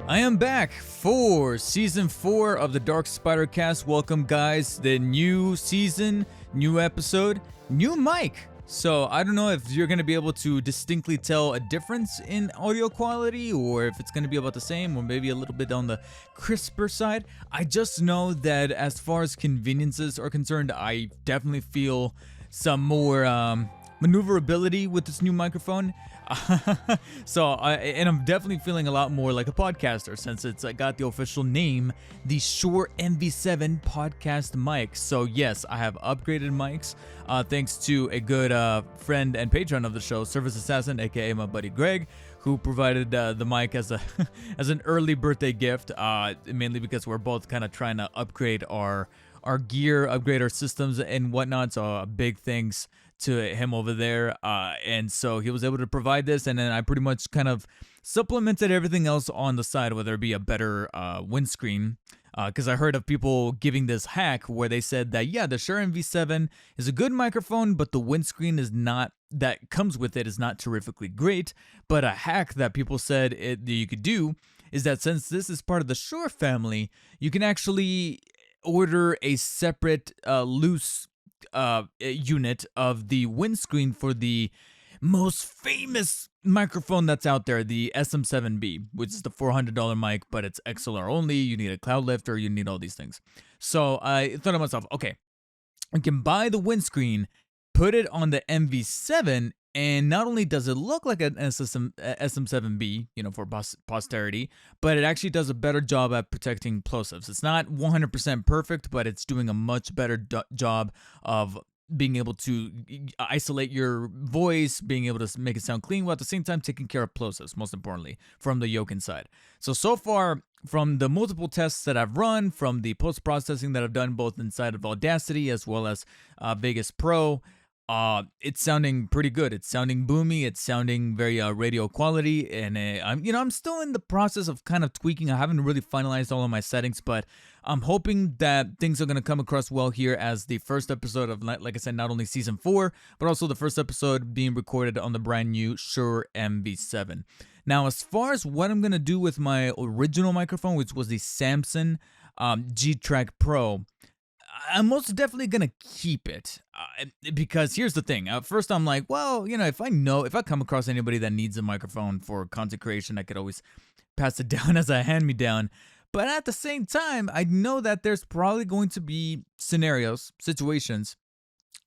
I am back for season 4 of the DarkspiderCast. Welcome, guys. The new season, new episode, new mic. So I don't know if you're going to be able to distinctly tell a difference in audio quality or if it's going to be about the same or maybe a little bit on the crisper side. I just know that as far as conveniences are concerned, I definitely feel some more maneuverability with this new microphone. And I'm definitely feeling a lot more like a podcaster since it's got the official name, the Shure MV7 podcast mic. So yes, I have upgraded mics thanks to a good friend and patron of the show, Service Assassin, aka my buddy Greg, who provided the mic as a as an early birthday gift, mainly because we're both kind of trying to upgrade our gear, upgrade our systems and whatnot. So big thanks to him over there, and so he was able to provide this, and then I pretty much kind of supplemented everything else on the side, whether it be a better windscreen, because I heard of people giving this hack where they said that yeah, the Shure MV7 is a good microphone, but the windscreen is not, that comes with it is not terrifically great. But a hack that people said that you could do is that since this is part of the Shure family, you can actually order a separate loose unit of the windscreen for the most famous microphone that's out there, the SM7B, which is the $400 mic, but it's XLR only. You need a cloud lifter, you need all these things. So I thought to myself, okay, I can buy the windscreen, put it on the MV7, and not only does it look like an SM7B, you know, for posterity, but it actually does a better job at protecting plosives. It's not 100% perfect, but it's doing a much better job of being able to isolate your voice, being able to make it sound clean, while at the same time taking care of plosives, most importantly, from the yoke inside. So far, from the multiple tests that I've run, from the post-processing that I've done both inside of Audacity as well as Vegas Pro, it's sounding pretty good. It's sounding boomy. It's sounding very radio quality, and I'm still in the process of kind of tweaking. I haven't really finalized all of my settings, but I'm hoping that things are gonna come across well here as the first episode of, like I said, not only season 4, but also the first episode being recorded on the brand new Shure MV7. Now, as far as what I'm gonna do with my original microphone, which was the Samson G-Track Pro, I'm most definitely gonna keep it because here's the thing. First, I'm like, well, you know, if I come across anybody that needs a microphone for content creation, I could always pass it down as a hand-me-down. But at the same time, I know that there's probably going to be situations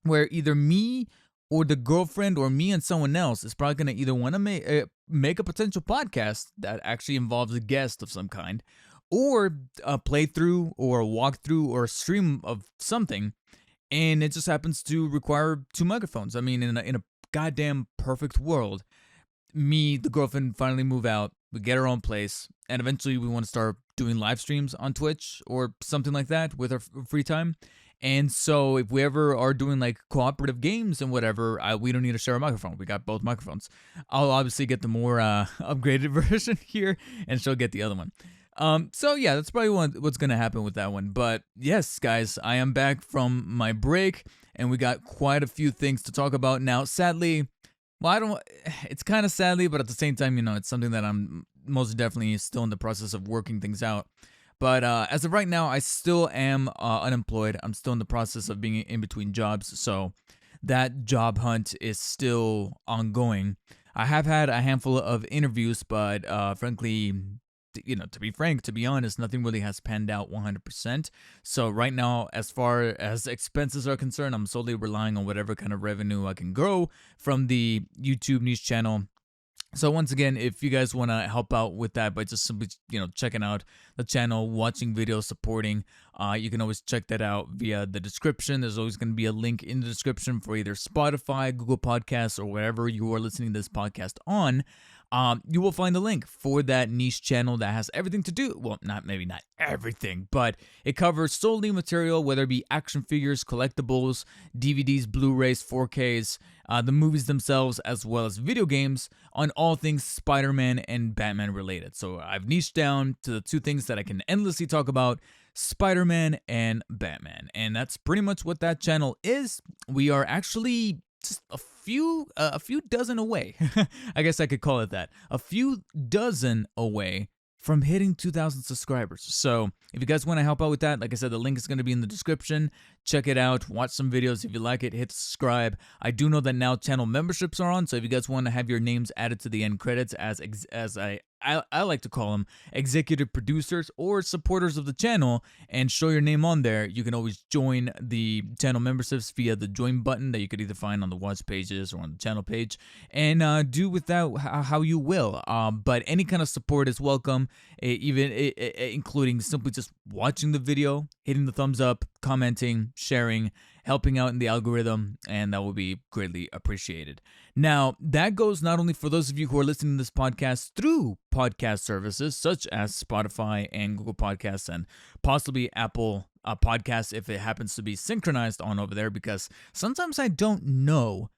where either me or the girlfriend or me and someone else is probably gonna either want to make a potential podcast that actually involves a guest of some kind, or a playthrough or a walkthrough or a stream of something, and it just happens to require 2 microphones. I mean, in a goddamn perfect world, me, the girlfriend, finally move out, we get our own place, and eventually we want to start doing live streams on Twitch or something like that with our free time. And so if we ever are doing like cooperative games and whatever, we don't need to share a microphone. We got both microphones. I'll obviously get the more upgraded version here, and she'll get the other one. So yeah, that's probably what's gonna happen with that one. But yes, guys, I am back from my break, and we got quite a few things to talk about now. Sadly, well, it's kind of sadly, but at the same time, you know, it's something that I'm most definitely still in the process of working things out. But as of right now, I still am unemployed. I'm still in the process of being in between jobs, so that job hunt is still ongoing. I have had a handful of interviews, but frankly, you know, to be honest, nothing really has panned out 100%. So right now, as far as expenses are concerned, I'm solely relying on whatever kind of revenue I can grow from the YouTube niche channel. So once again, if you guys want to help out with that by just simply, you know, checking out the channel, watching videos, supporting, you can always check that out via the description. There's always going to be a link in the description for either Spotify, Google Podcasts, or wherever you are listening to this podcast on. You will find the link for that niche channel that has everything to do, well, maybe not everything, but it covers solely material, whether it be action figures, collectibles, DVDs, Blu-rays, 4Ks, the movies themselves, as well as video games, on all things Spider-Man and Batman related. So I've niched down to the 2 things that I can endlessly talk about: Spider-Man and Batman. And that's pretty much what that channel is. We are actually just a few dozen away. I guess I could call it that. A few dozen away from hitting 2,000 subscribers. So if you guys want to help out with that, like I said, the link is going to be in the description. Check it out. Watch some videos. If you like it, hit subscribe. I do know that now channel memberships are on, so if you guys want to have your names added to the end credits as I like to call them executive producers or supporters of the channel and show your name on there, you can always join the channel memberships via the join button that you could either find on the watch pages or on the channel page, and do with that how you will. But any kind of support is welcome, even including simply just watching the video, hitting the thumbs up, commenting, sharing, helping out in the algorithm, and that will be greatly appreciated. Now, that goes not only for those of you who are listening to this podcast through podcast services such as Spotify and Google Podcasts and possibly Apple Podcasts if it happens to be synchronized on over there, because sometimes I don't know,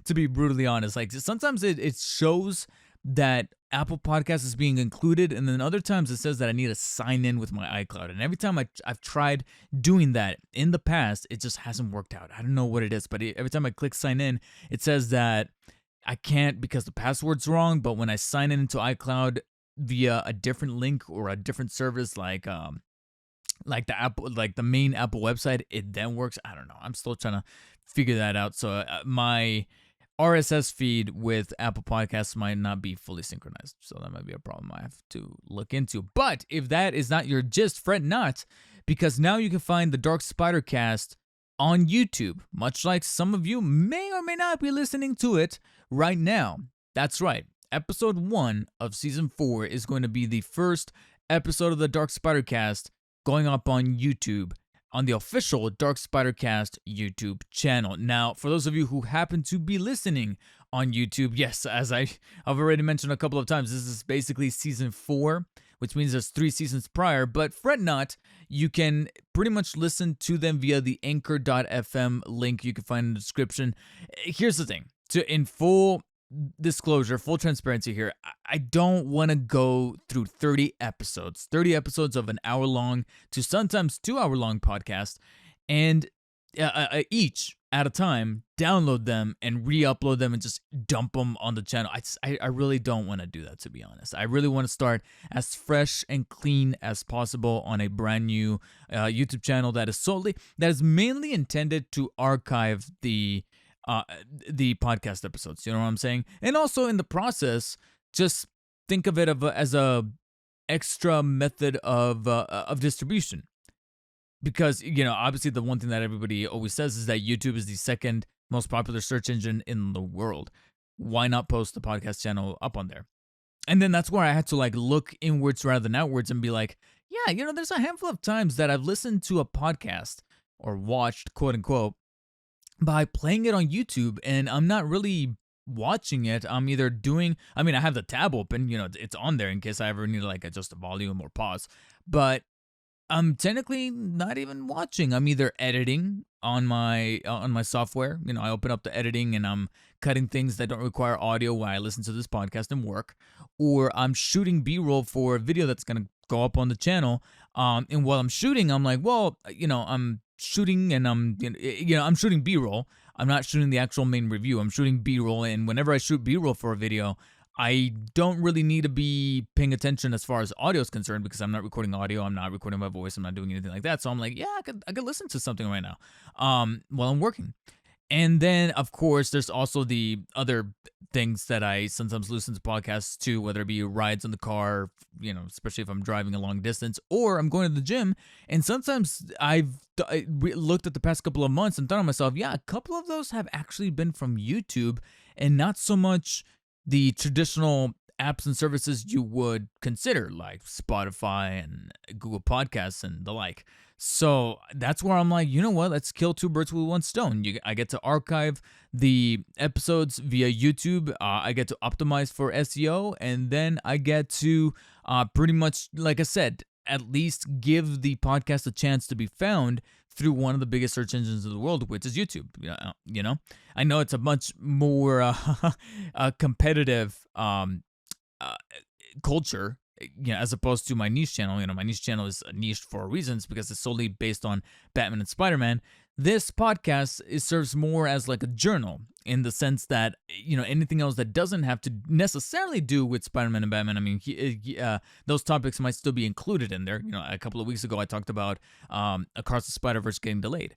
to be brutally honest. Like sometimes it shows that Apple Podcast is being included, and then other times it says that I need to sign in with my iCloud. And every time I've tried doing that in the past, it just hasn't worked out. I don't know what it is, but every time I click sign in, it says that I can't because the password's wrong. But when I sign in into iCloud via a different link or a different service, like the Apple, like the main Apple website, it then works. I don't know. I'm still trying to figure that out. So my RSS feed with Apple Podcasts might not be fully synchronized, so that might be a problem I have to look into. But if that is not your gist, fret not, because now you can find the DarkspiderCast on YouTube, much like some of you may or may not be listening to it right now. That's right. Episode 1 of Season 4 is going to be the first episode of the DarkspiderCast going up on YouTube, on the official DarkspiderCast YouTube channel. Now, for those of you who happen to be listening on YouTube, yes, as I've already mentioned a couple of times, this is basically Season 4, which means there's 3 seasons prior, but fret not, you can pretty much listen to them via the anchor.fm link you can find in the description. Here's the thing, in full disclosure, full transparency here, I don't want to go through 30 episodes of an hour long to sometimes 2 hour long podcast, and each at a time download them and re-upload them and just dump them on the channel. I really don't want to do that, to be honest. I really want to start as fresh and clean as possible on a brand new YouTube channel that is mainly intended to archive the podcast episodes, you know what I'm saying? And also in the process, just think of it as a extra method of distribution, because obviously the one thing that everybody always says is that YouTube is the second most popular search engine in the world. Why not post the podcast channel up on there? And then that's where I had to look inwards rather than outwards and be like, yeah, there's a handful of times that I've listened to a podcast or watched, quote unquote, by playing it on YouTube, and I'm not really watching it. I'm either I have the tab open, it's on there in case I ever need to adjust the volume or pause, but I'm technically not even watching. I'm either editing on my software. I open up the editing and I'm cutting things that don't require audio while I listen to this podcast and work, or I'm shooting B-roll for a video that's gonna go up on the channel. And while I'm shooting, I'm like, well, I'm shooting and I'm shooting B-roll. I'm not shooting the actual main review. I'm shooting B-roll, and whenever I shoot B-roll for a video, I don't really need to be paying attention as far as audio is concerned, because I'm not recording audio, I'm not recording my voice, I'm not doing anything like that. So I'm like, yeah, I could listen to something right now while I'm working. And then, of course, there's also the other things that I sometimes listen to podcasts too, whether it be rides in the car, especially if I'm driving a long distance, or I'm going to the gym. And sometimes I looked at the past couple of months and thought to myself, yeah, a couple of those have actually been from YouTube and not so much the traditional apps and services you would consider, like Spotify and Google Podcasts and the like. So that's where I'm like, you know what? Let's kill 2 birds with 1 stone. I get to archive the episodes via YouTube. I get to optimize for SEO, and then I get to pretty much, like I said, at least give the podcast a chance to be found through one of the biggest search engines in the world, which is YouTube. I know it's a much more competitive culture, as opposed to my niche channel. My niche channel is niched for reasons because it's solely based on Batman and Spider-Man. This podcast serves more as like a journal in the sense that, anything else that doesn't have to necessarily do with Spider-Man and Batman. I mean, those topics might still be included in there. A couple of weeks ago I talked about Across the Spider-Verse getting delayed.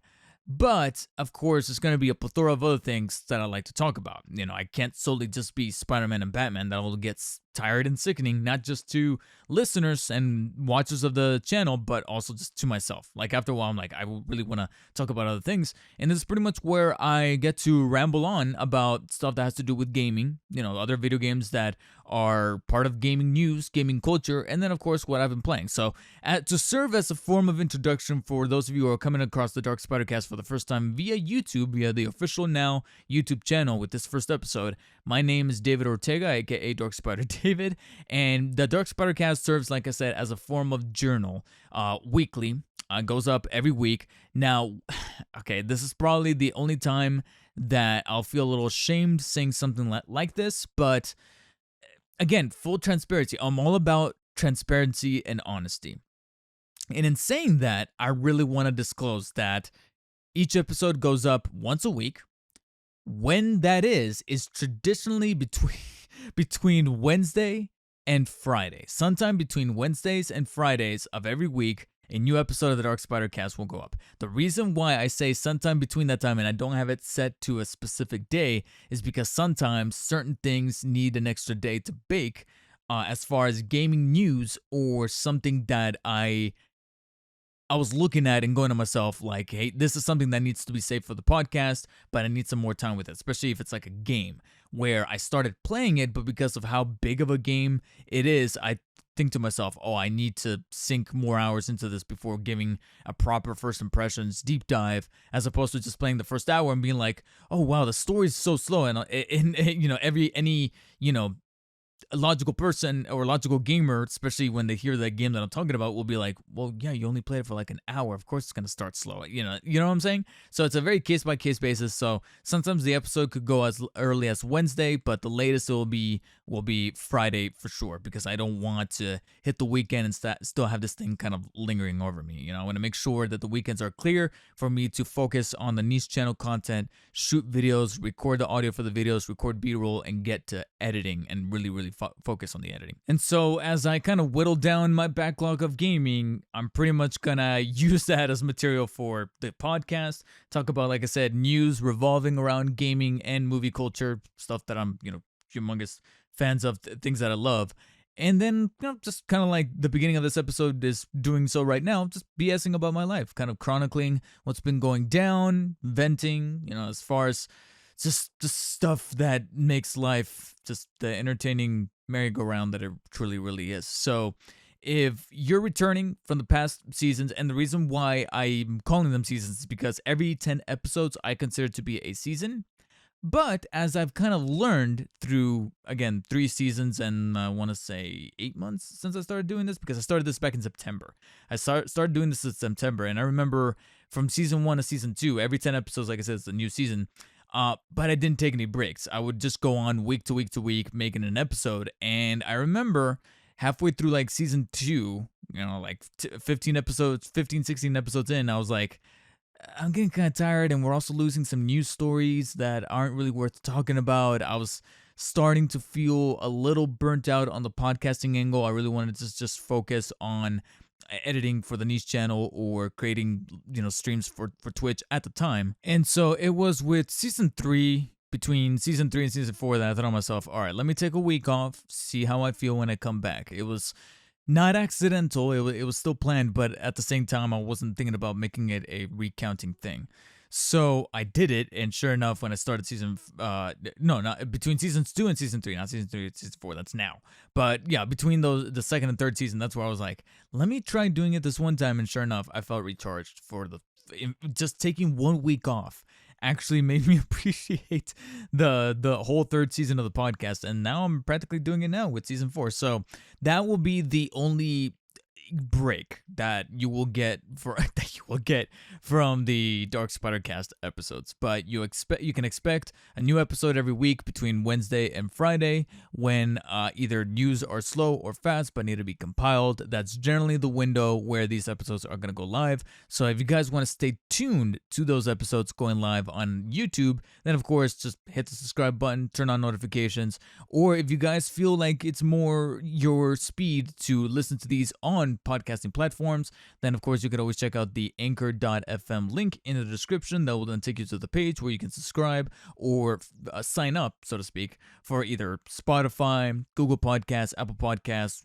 But of course, there's going to be a plethora of other things that I like to talk about. I can't solely just be Spider-Man and Batman. That will get tired and sickening, not just to listeners and watchers of the channel, but also just to myself. Like after a while, I'm like, I really want to talk about other things. And this is pretty much where I get to ramble on about stuff that has to do with gaming, other video games that are part of gaming news, gaming culture, and then of course what I've been playing. So to serve as a form of introduction for those of you who are coming across the DarkspiderCast for the first time via YouTube, via the official now YouTube channel with this first episode, my name is David Ortega, aka DarkSpider David, and the DarkspiderCast serves, like I said, as a form of journal, weekly. Goes up every week. Now, okay, this is probably the only time that I'll feel a little ashamed saying something like this, but again, full transparency. I'm all about transparency and honesty. And in saying that, I really want to disclose that each episode goes up once a week. When that is traditionally between Wednesday and Friday. Sometime between Wednesdays and Fridays of every week, a new episode of the DarkspiderCast will go up. The reason why I say sometime between that time and I don't have it set to a specific day is because sometimes certain things need an extra day to bake, as far as gaming news or something that I was looking at and going to myself like, hey, this is something that needs to be saved for the podcast, but I need some more time with it, especially if it's like a game where I started playing it, but because of how big of a game it is, I think to myself, oh, I need to sink more hours into this before giving a proper first impressions deep dive, as opposed to just playing the first hour and being like, oh wow, the story's so slow, and any a logical person or logical gamer, especially when they hear that game that I'm talking about, will be like, well, yeah, you only played it for like an hour. Of course it's going to start slow. You know what I'm saying? So it's a very case-by-case basis. So sometimes the episode could go as early as Wednesday, but the latest it will be Friday for sure, because I don't want to hit the weekend and still have this thing kind of lingering over me. I want to make sure that the weekends are clear for me to focus on the niche channel content, shoot videos, record the audio for the videos, record B-roll, and get to editing and really focus on the editing. And so as I kind of whittle down my backlog of gaming, I'm pretty much gonna use that as material for the podcast, talk about, like I said, news revolving around gaming and movie culture, stuff that I'm humongous fans of, things that I love. And then, just kind of like the beginning of this episode is doing so right now, just BSing about my life, kind of chronicling what's been going down, venting, as far as just the stuff that makes life just the entertaining merry-go-round that it truly, really is. So if you're returning from the past seasons, and the reason why I'm calling them seasons is because every 10 episodes I consider to be a season. But as I've kind of learned through, again, 3 seasons and I want to say 8 months since I started doing this, because I started this back in September. I started doing this in September, and I remember from season 1 to season 2, every 10 episodes, like I said, it's a new season. But I didn't take any breaks. I would just go on week to week to week making an episode. And I remember halfway through like season 2, like 16 episodes in, I was like, I'm getting kind of tired, and we're also losing some news stories that aren't really worth talking about. I was starting to feel a little burnt out on the podcasting angle. I really wanted to just focus on editing for the niche channel or creating streams for Twitch at the time. And so it was with between season 3 and season 4 that I thought to myself, all right, let me take a week off, see how I feel when I come back. It was not accidental, it was still planned, but at the same time I wasn't thinking about making it a recounting thing. So I did it, and sure enough, when I started between seasons 2 and season 3, not season 3, it's season 4, that's now. But yeah, between the second and third season, that's where I was like, let me try doing it this one time, and sure enough, I felt recharged for just taking 1 week off. Actually made me appreciate the whole third season of the podcast, and now I'm practically doing it now with season 4. So that will be the only break that you will get from the DarkspiderCast episodes. But you can expect a new episode every week between Wednesday and Friday when either news are slow or fast but need to be compiled. That's generally the window where these episodes are going to go live. So if you guys want to stay tuned to those episodes going live on YouTube, then of course just hit the subscribe button, turn on notifications. Or if you guys feel like it's more your speed to listen to these on podcasting platforms, then of course you could always check out the anchor.fm link in the description. That will then take you to the page where you can subscribe or sign up, so to speak, for either Spotify, Google Podcasts, Apple Podcasts,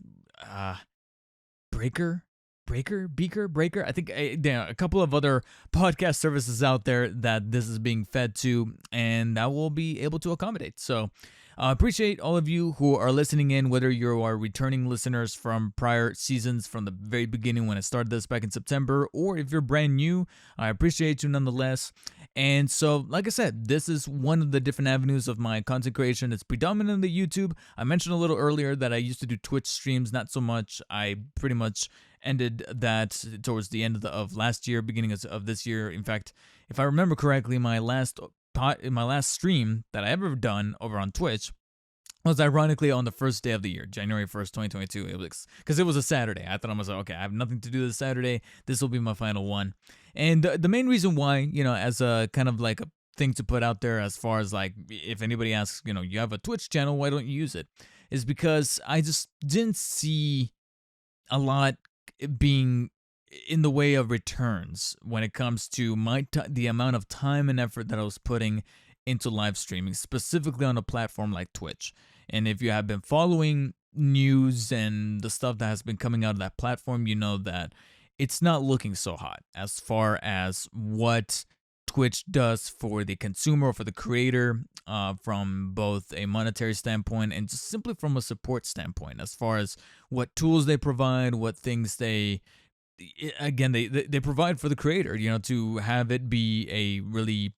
Breaker. I think there are a couple of other podcast services out there that this is being fed to, and that will be able to accommodate. So appreciate all of you who are listening in, whether you are returning listeners from prior seasons from the very beginning when I started this back in September, or if you're brand new, I appreciate you nonetheless. And so, like I said, this is one of the different avenues of my content creation. It's predominantly YouTube. I mentioned a little earlier that I used to do Twitch streams, not so much. I pretty much ended that towards the end of last year, beginning of this year. In fact, if I remember correctly, my last stream that I ever done over on Twitch was ironically on the first day of the year, January 1st, 2022. It was because it was a Saturday. I thought I was like, okay, I have nothing to do this Saturday. This will be my final one. And the main reason why, as a kind of like a thing to put out there, as far as like, if anybody asks, you have a Twitch channel, why don't you use it? Is because I just didn't see a lot being in the way of returns when it comes to the amount of time and effort that I was putting into live streaming, specifically on a platform like Twitch. And if you have been following news and the stuff that has been coming out of that platform, you know that it's not looking so hot as far as what Twitch does for the consumer or for the creator, from both a monetary standpoint and just simply from a support standpoint, as far as what tools they provide, what things they provide for the creator, to have it be a really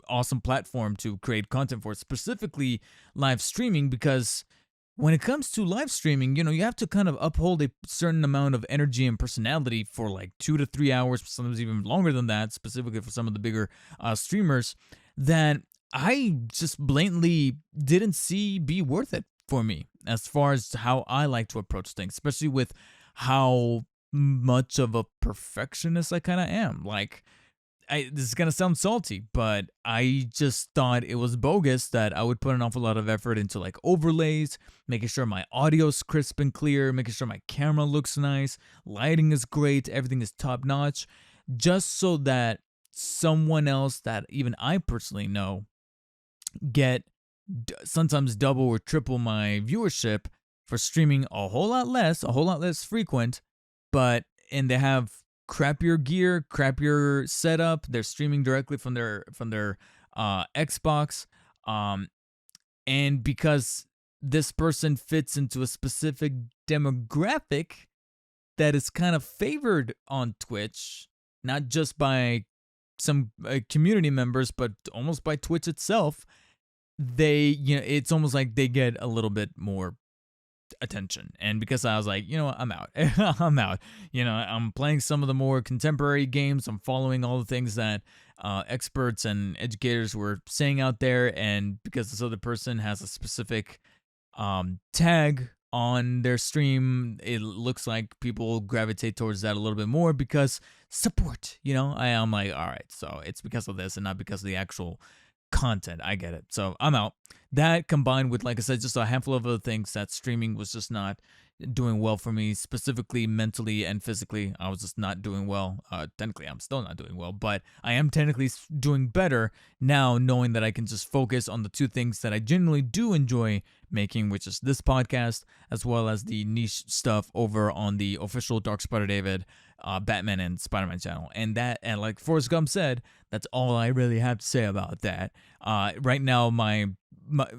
awesome platform to create content for, specifically live streaming. Because when it comes to live streaming, you have to kind of uphold a certain amount of energy and personality for like 2 to 3 hours, sometimes even longer than that, specifically for some of the bigger streamers, that I just blatantly didn't see be worth it for me, as far as how I like to approach things, especially with how much of a perfectionist I kind of am. Like, this is going to sound salty, but I just thought it was bogus that I would put an awful lot of effort into like overlays, making sure my audio's crisp and clear, making sure my camera looks nice, lighting is great, everything is top notch, just so that someone else that even I personally know get sometimes double or triple my viewership for streaming a whole lot less frequent, and they have crappier gear, crappier setup. They're streaming directly from their Xbox, and because this person fits into a specific demographic that is kind of favored on Twitch, not just by some community members, but almost by Twitch itself, it's almost like they get a little bit more attention. And because I was like, I'm out. I'm out. I'm playing some of the more contemporary games. I'm following all the things that experts and educators were saying out there. And because this other person has a specific tag on their stream, it looks like people gravitate towards that a little bit more because support, I'm like, all right, so it's because of this and not because of the actual content. I get it. So I'm out. That combined with, like I said, just a handful of other things, that streaming was just not doing well for me, specifically mentally and physically. I was just not doing well. Technically, I'm still not doing well, but I am technically doing better now, knowing that I can just focus on the two things that I genuinely do enjoy making, which is this podcast, as well as the niche stuff over on the official Dark Spider David, Batman and Spider-Man channel. And like Forrest Gump said, that's all I really have to say about that. Right now, my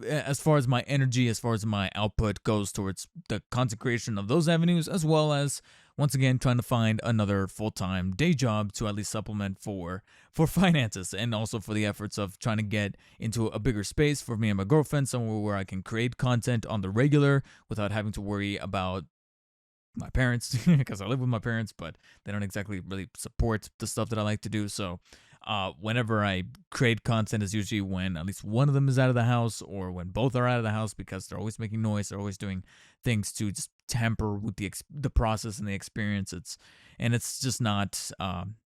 as far as my energy, as far as my output goes towards the content creation of those avenues, as well as once again trying to find another full-time day job to at least supplement for finances, and also for the efforts of trying to get into a bigger space for me and my girlfriend, somewhere where I can create content on the regular without having to worry about my parents, because I live with my parents, but they don't exactly really support the stuff that I like to do. So whenever I create content is usually when at least one of them is out of the house, or when both are out of the house, because they're always making noise. They're always doing things to just tamper with the process and the experience. It's just not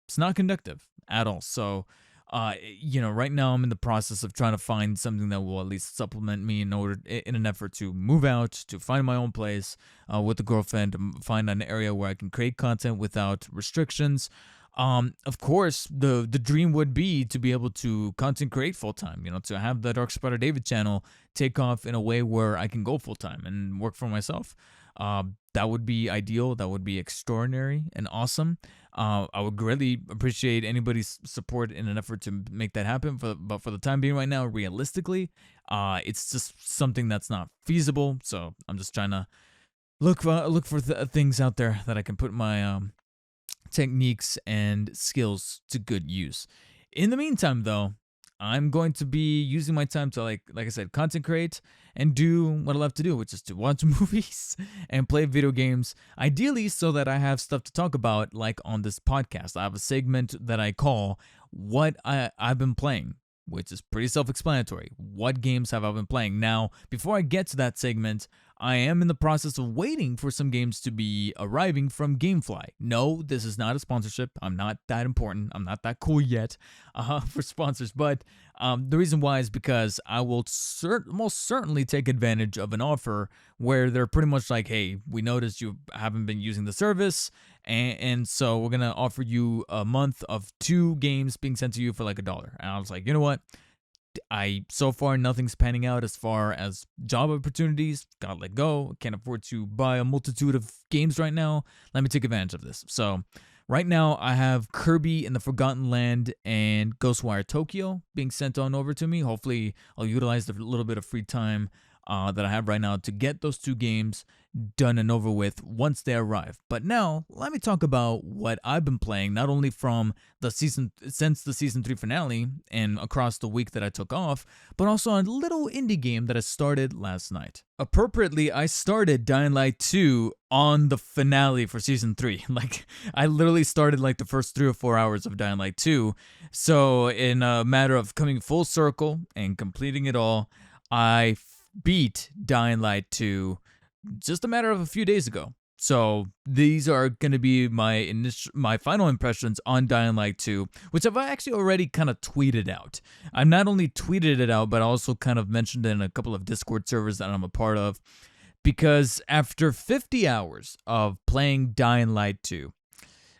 it's not conductive at all. So right now I'm in the process of trying to find something that will at least supplement me in an effort to move out, to find my own place with a girlfriend, to find an area where I can create content without restrictions. Of course, the dream would be to be able to content create full time. To have the Dark Spider David channel take off in a way where I can go full time and work for myself. That would be ideal. That would be extraordinary and awesome. I would greatly appreciate anybody's support in an effort to make that happen. But for the time being, right now, realistically, it's just something that's not feasible. So I'm just trying to look for things out there that I can put my techniques and skills to good use. In the meantime, though, I'm going to be using my time to like I said, content create and do what I love to do, which is to watch movies and play video games, ideally so that I have stuff to talk about, like on this podcast. I have a segment that I call What I've Been Playing, which is pretty self-explanatory. What games have I been playing? Now, before I get to that segment, I am in the process of waiting for some games to be arriving from Gamefly. No, this is not a sponsorship. I'm not that important. I'm not that cool yet for sponsors. But the reason why is because I will most certainly take advantage of an offer where they're pretty much like, hey, we noticed you haven't been using the service, and so we're going to offer you a month of 2 games being sent to you for like $1. And I was like, you know what? So far nothing's panning out as far as job opportunities. Gotta let go. Can't afford to buy a multitude of games right now. Let me take advantage of this. So right now I have Kirby in the Forgotten Land and Ghostwire Tokyo being sent on over to me. Hopefully I'll utilize the little bit of free time that I have right now to get those 2 games done and over with once they arrive. But now let me talk about what I've been playing, not only from since the season 3 finale and across the week that I took off, but also a little indie game that I started last night. Appropriately, I started Dying Light 2 on the finale for season 3. Like, I literally started like the first 3 or 4 hours of Dying Light 2. So in a matter of coming full circle and completing it all, I beat Dying Light 2 just a matter of a few days ago. So these are going to be my final impressions on Dying Light 2, which I've actually already kind of tweeted out. I've not only tweeted it out, but I also kind of mentioned it in a couple of Discord servers that I'm a part of, because after 50 hours of playing Dying Light 2,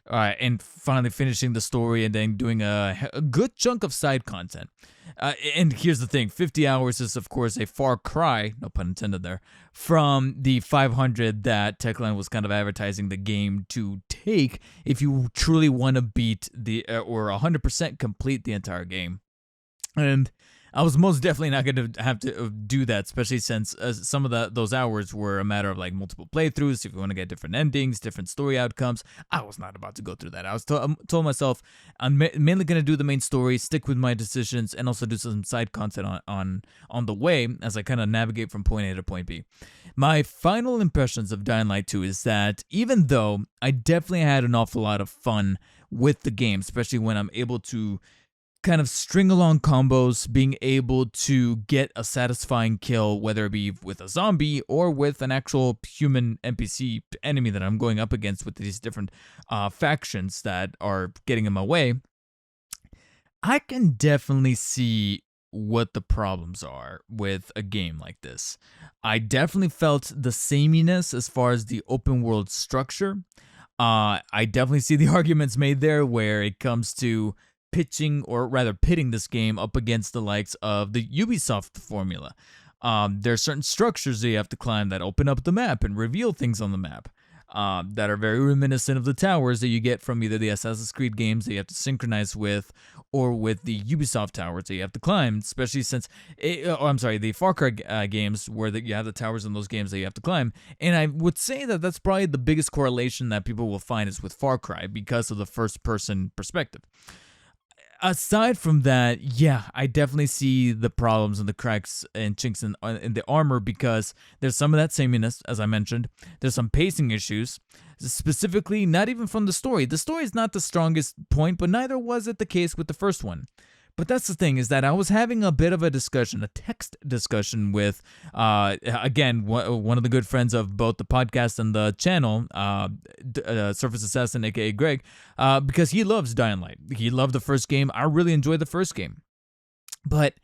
and finally finishing the story and then doing a good chunk of side content. And here's the thing, 50 hours is, of course, a far cry, no pun intended there, from the 500 that Techland was kind of advertising the game to take if you truly want to beat or 100% complete the entire game. And I was most definitely not going to have to do that, especially since some of those hours were a matter of like multiple playthroughs. If you want to get different endings, different story outcomes, I was not about to go through that. I was told myself I'm mainly going to do the main story, stick with my decisions, and also do some side content on the way as I kind of navigate from point A to point B. My final impressions of Dying Light 2 is that even though I definitely had an awful lot of fun with the game, especially when I'm able to kind of string along combos, being able to get a satisfying kill, whether it be with a zombie or with an actual human NPC enemy that I'm going up against with these different factions that are getting in my way, I can definitely see what the problems are with a game like this. I definitely felt the sameness as far as the open world structure. I definitely see the arguments made there where it comes to pitting this game up against the likes of the Ubisoft formula. There are certain structures that you have to climb that open up the map and reveal things on the map that are very reminiscent of the towers that you get from either the Assassin's Creed games that you have to synchronize with, or with the Ubisoft towers that you have to climb, especially since, the Far Cry games where you have the towers in those games that you have to climb. And I would say that that's probably the biggest correlation that people will find is with Far Cry because of the first-person perspective. aside from that, yeah, I definitely see the problems and the cracks and chinks in the armor, because there's some of that sameness, as I mentioned. There's some pacing issues, specifically not even from the story. The story is not the strongest point, but neither was it the case with the first one. But that's the thing, is that I was having a bit of a discussion, a text discussion with, again, one of the good friends of both the podcast and the channel, Surface Assassin, aka Greg, because he loves Dying Light. He loved the first game. I really enjoyed the first game. But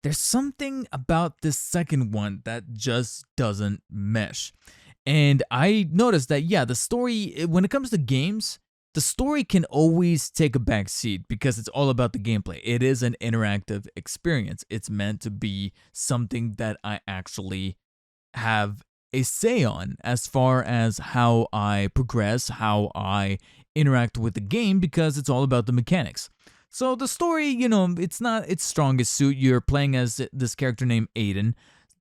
there's something about this second one that just doesn't mesh. And I noticed that, yeah, the story, when it comes to games, the story can always take a back seat because it's all about the gameplay. It is an interactive experience. It's meant to be something that I actually have a say on as far as how I progress, how I interact with the game, because it's all about the mechanics. So the story, it's not its strongest suit. You're playing as this character named Aiden,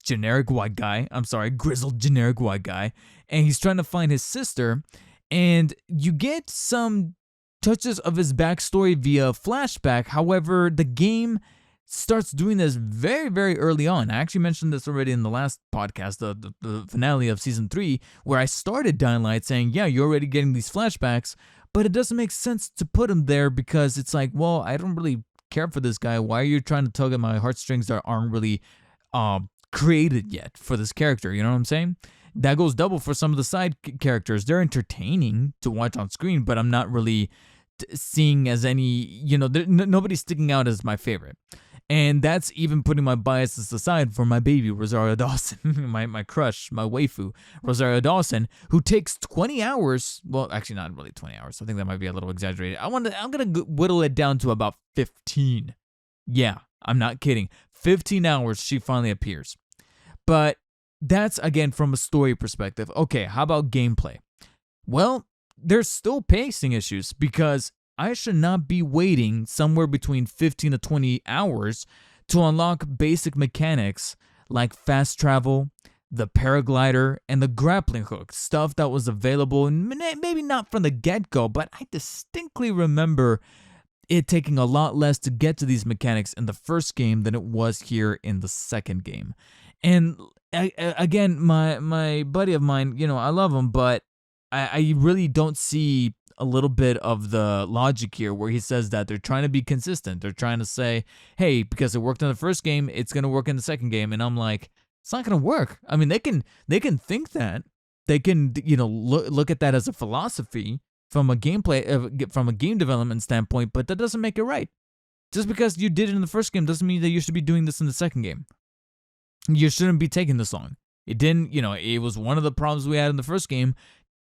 generic white guy. I'm sorry, grizzled generic white guy. And he's trying to find his sister. And you get some touches of his backstory via flashback. However, the game starts doing this very, very early on. I actually mentioned this already in the last podcast, the finale of Season 3, where I started Dying Light saying, yeah, you're already getting these flashbacks, but it doesn't make sense to put him there because it's like, well, I don't really care for this guy. Why are you trying to tug at my heartstrings that aren't really created yet for this character? You know what I'm saying? That goes double for some of the side characters. They're entertaining to watch on screen, but I'm not really seeing as any, nobody's sticking out as my favorite. And that's even putting my biases aside for my baby, Rosario Dawson, my crush, my waifu, Rosario Dawson, who takes 20 hours. Well, actually, not really 20 hours. I think that might be a little exaggerated. I'm going to whittle it down to about 15. Yeah, I'm not kidding. 15 hours, she finally appears. But that's, again, from a story perspective. Okay, how about gameplay? Well, there's still pacing issues because I should not be waiting somewhere between 15 to 20 hours to unlock basic mechanics like fast travel, the paraglider, and the grappling hook, stuff that was available, and maybe not from the get-go, but I distinctly remember it taking a lot less to get to these mechanics in the first game than it was here in the second game. And again, my buddy of mine, I love him, but I really don't see a little bit of the logic here where he says that they're trying to be consistent. They're trying to say, hey, because it worked in the first game, it's going to work in the second game. And I'm like, it's not going to work. I mean, they can think that. They can, look at that as a philosophy from a gameplay, from a game development standpoint, but that doesn't make it right. Just because you did it in the first game doesn't mean that you should be doing this in the second game. You shouldn't be taking this long. It didn't, it was one of the problems we had in the first game.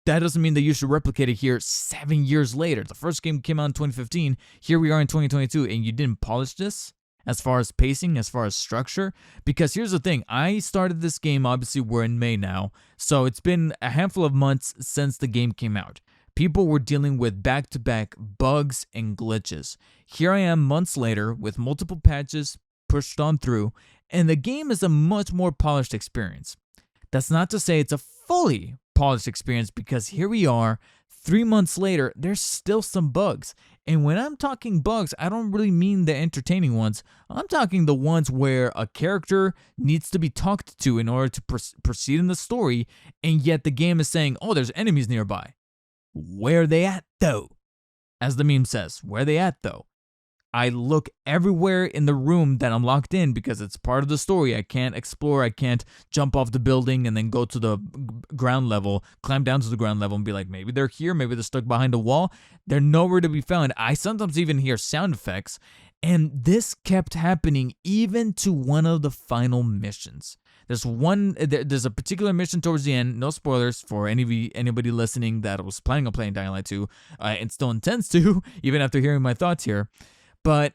That doesn't mean that you should replicate it here 7 years later. The first game came out in 2015. Here we are in 2022, and you didn't polish this as far as pacing, as far as structure. Because here's the thing. I started this game, obviously we're in May now, so it's been a handful of months since the game came out. People were dealing with back-to-back bugs and glitches. Here I am months later with multiple patches pushed on through, and the game is a much more polished experience. That's not to say it's a fully polished experience, because here we are 3 months later, there's still some bugs. And when I'm talking bugs, I don't really mean the entertaining ones. I'm talking the ones where a character needs to be talked to in order to proceed in the story, and yet the game is saying, oh, there's enemies nearby. Where are they at, though? As the meme says, where are they at, though? I look everywhere in the room that I'm locked in because it's part of the story. I can't explore. I can't jump off the building and then go to the ground level, climb down to the ground level and be like, maybe they're here. Maybe they're stuck behind a wall. They're nowhere to be found. I sometimes even hear sound effects. And this kept happening even to one of the final missions. There's a particular mission towards the end, no spoilers for anybody listening that was planning on playing Dying Light 2 and still intends to, even after hearing my thoughts here. But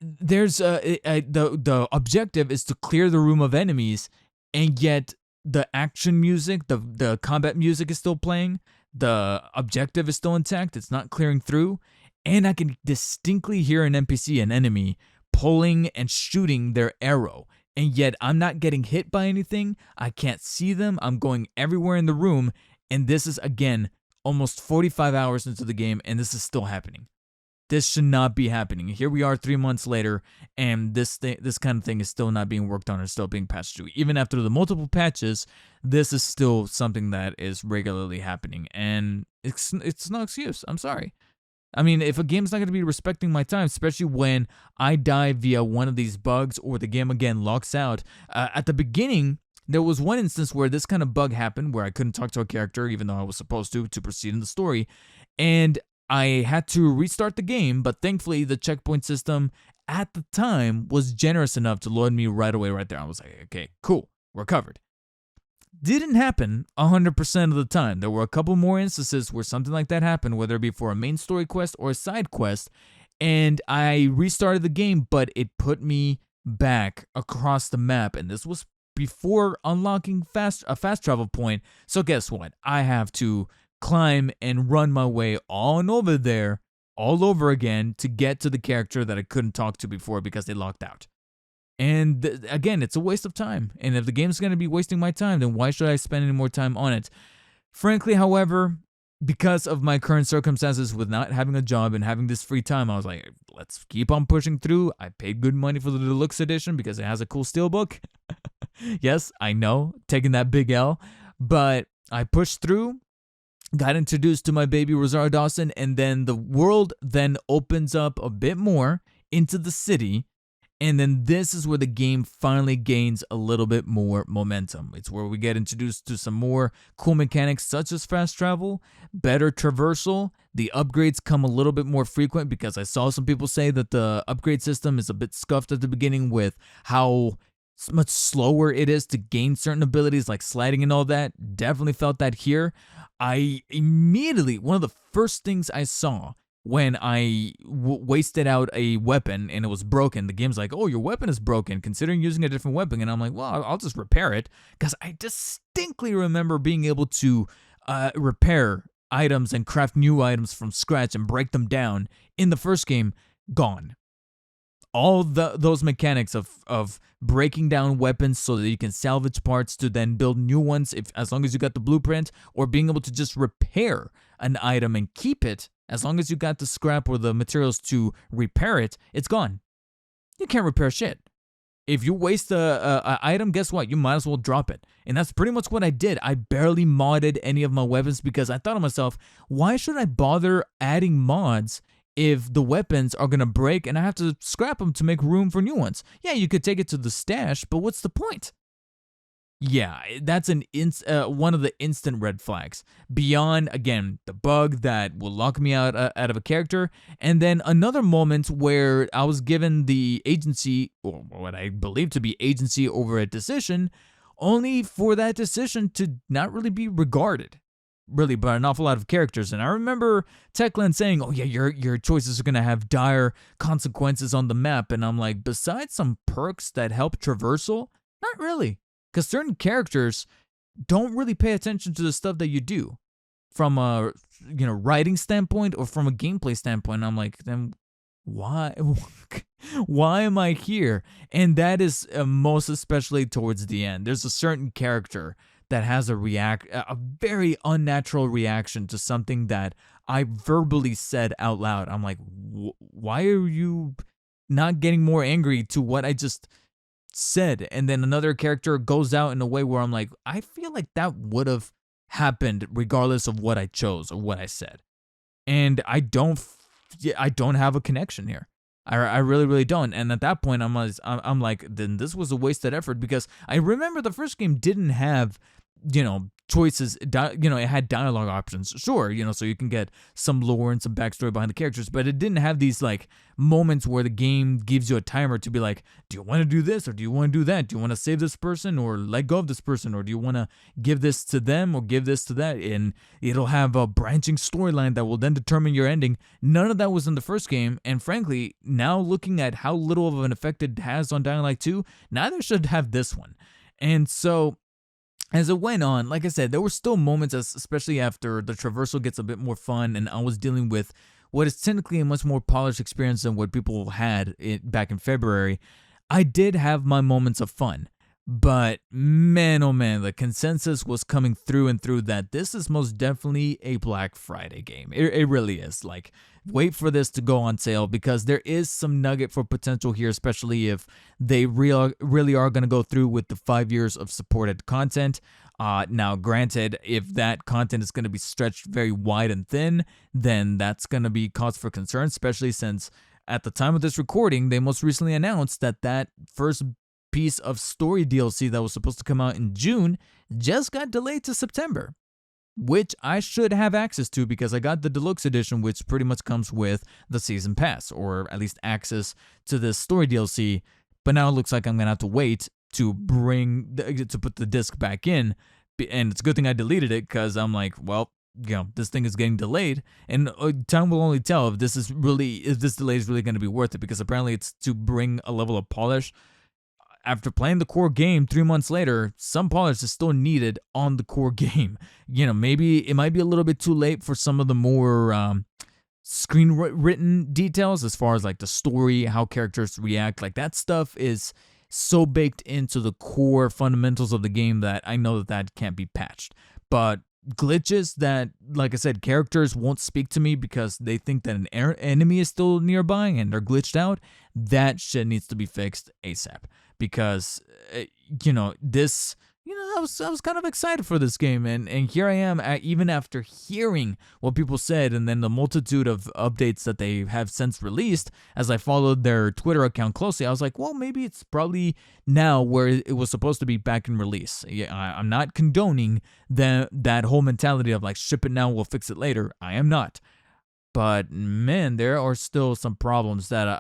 there's the objective is to clear the room of enemies, and yet the action music, the combat music is still playing. The objective is still intact. It's not clearing through, and I can distinctly hear an NPC, an enemy, pulling and shooting their arrow, and yet I'm not getting hit by anything. I can't see them. I'm going everywhere in the room, and this is again almost 45 hours into the game, and this is still happening. this should not be happening. Here we are 3 months later, and this kind of thing is still not being worked on or still being patched through. Even after the multiple patches, this is still something that is regularly happening, and it's no excuse. I'm sorry. I mean, if a game's not going to be respecting my time, especially when I die via one of these bugs or the game again locks out. At the beginning, there was one instance where this kind of bug happened where I couldn't talk to a character even though I was supposed to proceed in the story. And I had to restart the game, but thankfully the checkpoint system at the time was generous enough to load me right away right there. I was like, okay, cool, we're covered. Didn't happen 100% of the time. There were a couple more instances where something like that happened, whether it be for a main story quest or a side quest, and I restarted the game, but it put me back across the map, and this was before unlocking a fast travel point. So guess what? I have to climb and run my way on over there, all over again, to get to the character that I couldn't talk to before because they locked out. And again, it's a waste of time. And if the game's going to be wasting my time, then why should I spend any more time on it? Frankly, however, because of my current circumstances with not having a job and having this free time, I was like, let's keep on pushing through. I paid good money for the deluxe edition because it has a cool steelbook. Yes, I know, taking that big L. But I pushed through, got introduced to my baby Rosario Dawson, and then the world then opens up a bit more into the city. And then this is where the game finally gains a little bit more momentum. It's where we get introduced to some more cool mechanics such as fast travel, better traversal. The upgrades come a little bit more frequent because I saw some people say that the upgrade system is a bit scuffed at the beginning with how much slower it is to gain certain abilities like sliding and all that. Definitely felt that here. I immediately, one of the first things I saw when I wasted out a weapon and it was broken, the game's like, oh, your weapon is broken, considering using a different weapon. And I'm like, well, I'll just repair it, because I distinctly remember being able to repair items and craft new items from scratch and break them down in the first game. Gone. All those mechanics of breaking down weapons so that you can salvage parts to then build new ones, as long as you got the blueprint, or being able to just repair an item and keep it, as long as you got the scrap or the materials to repair it, it's gone. You can't repair shit. If you waste a item, guess what? You might as well drop it. And that's pretty much what I did. I barely modded any of my weapons because I thought to myself, why should I bother adding mods if the weapons are going to break and I have to scrap them to make room for new ones? Yeah, you could take it to the stash, but what's the point? Yeah, that's one of the instant red flags. Beyond, again, the bug that will lock me out of a character, and then another moment where I was given the agency, or what I believe to be agency over a decision, only for that decision to not really be regarded, really, by an awful lot of characters. And I remember Techland saying, oh yeah, your choices are going to have dire consequences on the map, and I'm like, besides some perks that help traversal, not really. Because certain characters don't really pay attention to the stuff that you do from a writing standpoint or from a gameplay standpoint. I'm like, then why am I here? And that is most especially towards the end. There's a certain character that has a very unnatural reaction to something that I verbally said out loud. I'm like, why are you not getting more angry to what I just said? And then another character goes out in a way where I'm like, I feel like that would have happened regardless of what I chose or what I said. And I don't have a connection here. I really don't. And at that point, I'm like, then this was a wasted effort, because I remember the first game didn't have, choices, it had dialogue options, sure, so you can get some lore and some backstory behind the characters, but it didn't have these like moments where the game gives you a timer to be like, do you want to do this or do you want to do that? Do you want to save this person or let go of this person, or do you want to give this to them or give this to that? And it'll have a branching storyline that will then determine your ending. None of that was in the first game, and frankly, now looking at how little of an effect it has on Dying Light 2, neither should have this one. And so as it went on, like I said, there were still moments, especially after the traversal gets a bit more fun and I was dealing with what is technically a much more polished experience than what people had back in February. I did have my moments of fun, But man, oh man, the consensus was coming through and through that this is most definitely a Black Friday game. It really is. Like, wait for this to go on sale because there is some nugget for potential here, especially if they really are going to go through with the 5 years of supported content. Now, granted, if that content is going to be stretched very wide and thin, then that's going to be cause for concern, especially since at the time of this recording, they most recently announced that first piece of story DLC that was supposed to come out in June just got delayed to September, which I should have access to because I got the deluxe edition, which pretty much comes with the season pass, or at least access to this story DLC. But now it looks like I'm gonna have to wait to put the disc back in, and it's a good thing I deleted it because I'm like, well, this thing is getting delayed, and time will only tell if this delay is really going to be worth it, because apparently it's to bring a level of polish. After playing the core game 3 months later, some polish is still needed on the core game. Maybe it might be a little bit too late for some of the more screen written details, as far as like the story, how characters react. Like, that stuff is so baked into the core fundamentals of the game that I know that can't be patched. But glitches that, like I said, characters won't speak to me because they think that an enemy is still nearby and they're glitched out, that shit needs to be fixed ASAP. Because I was kind of excited for this game, and here I am, even after hearing what people said, and then the multitude of updates that they have since released. As I followed their Twitter account closely, I was like, well, maybe it's probably now where it was supposed to be back in release. Yeah, I'm not condoning that whole mentality of like, ship it now, we'll fix it later. I am not. But man, there are still some problems that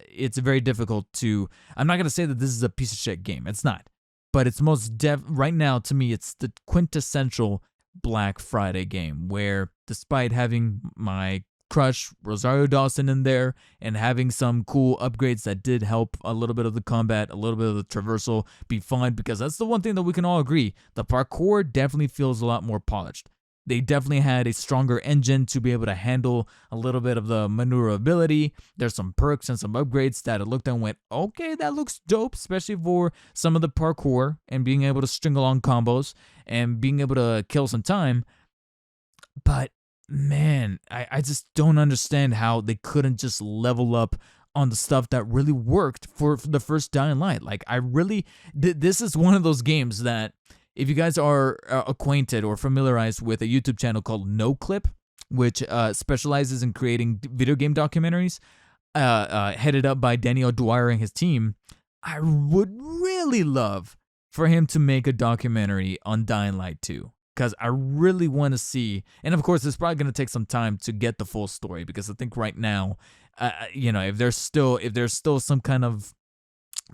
it's very difficult to. I'm not gonna say that this is a piece of shit game. It's not, but it's right now to me. It's the quintessential Black Friday game where, despite having my crush Rosario Dawson in there and having some cool upgrades that did help a little bit of the combat, a little bit of the traversal be fun, because that's the one thing that we can all agree: the parkour definitely feels a lot more polished. They definitely had a stronger engine to be able to handle a little bit of the maneuverability. There's some perks and some upgrades that I looked at and went, okay, that looks dope, especially for some of the parkour and being able to string along combos and being able to kill some time. But man, I just don't understand how they couldn't just level up on the stuff that really worked for the first Dying Light. Like, this is one of those games that, if you guys are acquainted or familiarized with a YouTube channel called No Clip, which specializes in creating video game documentaries, headed up by Daniel Dwyer and his team, I would really love for him to make a documentary on Dying Light 2. Because I really want to see, and of course, it's probably going to take some time to get the full story, because I think right now, if there's still some kind of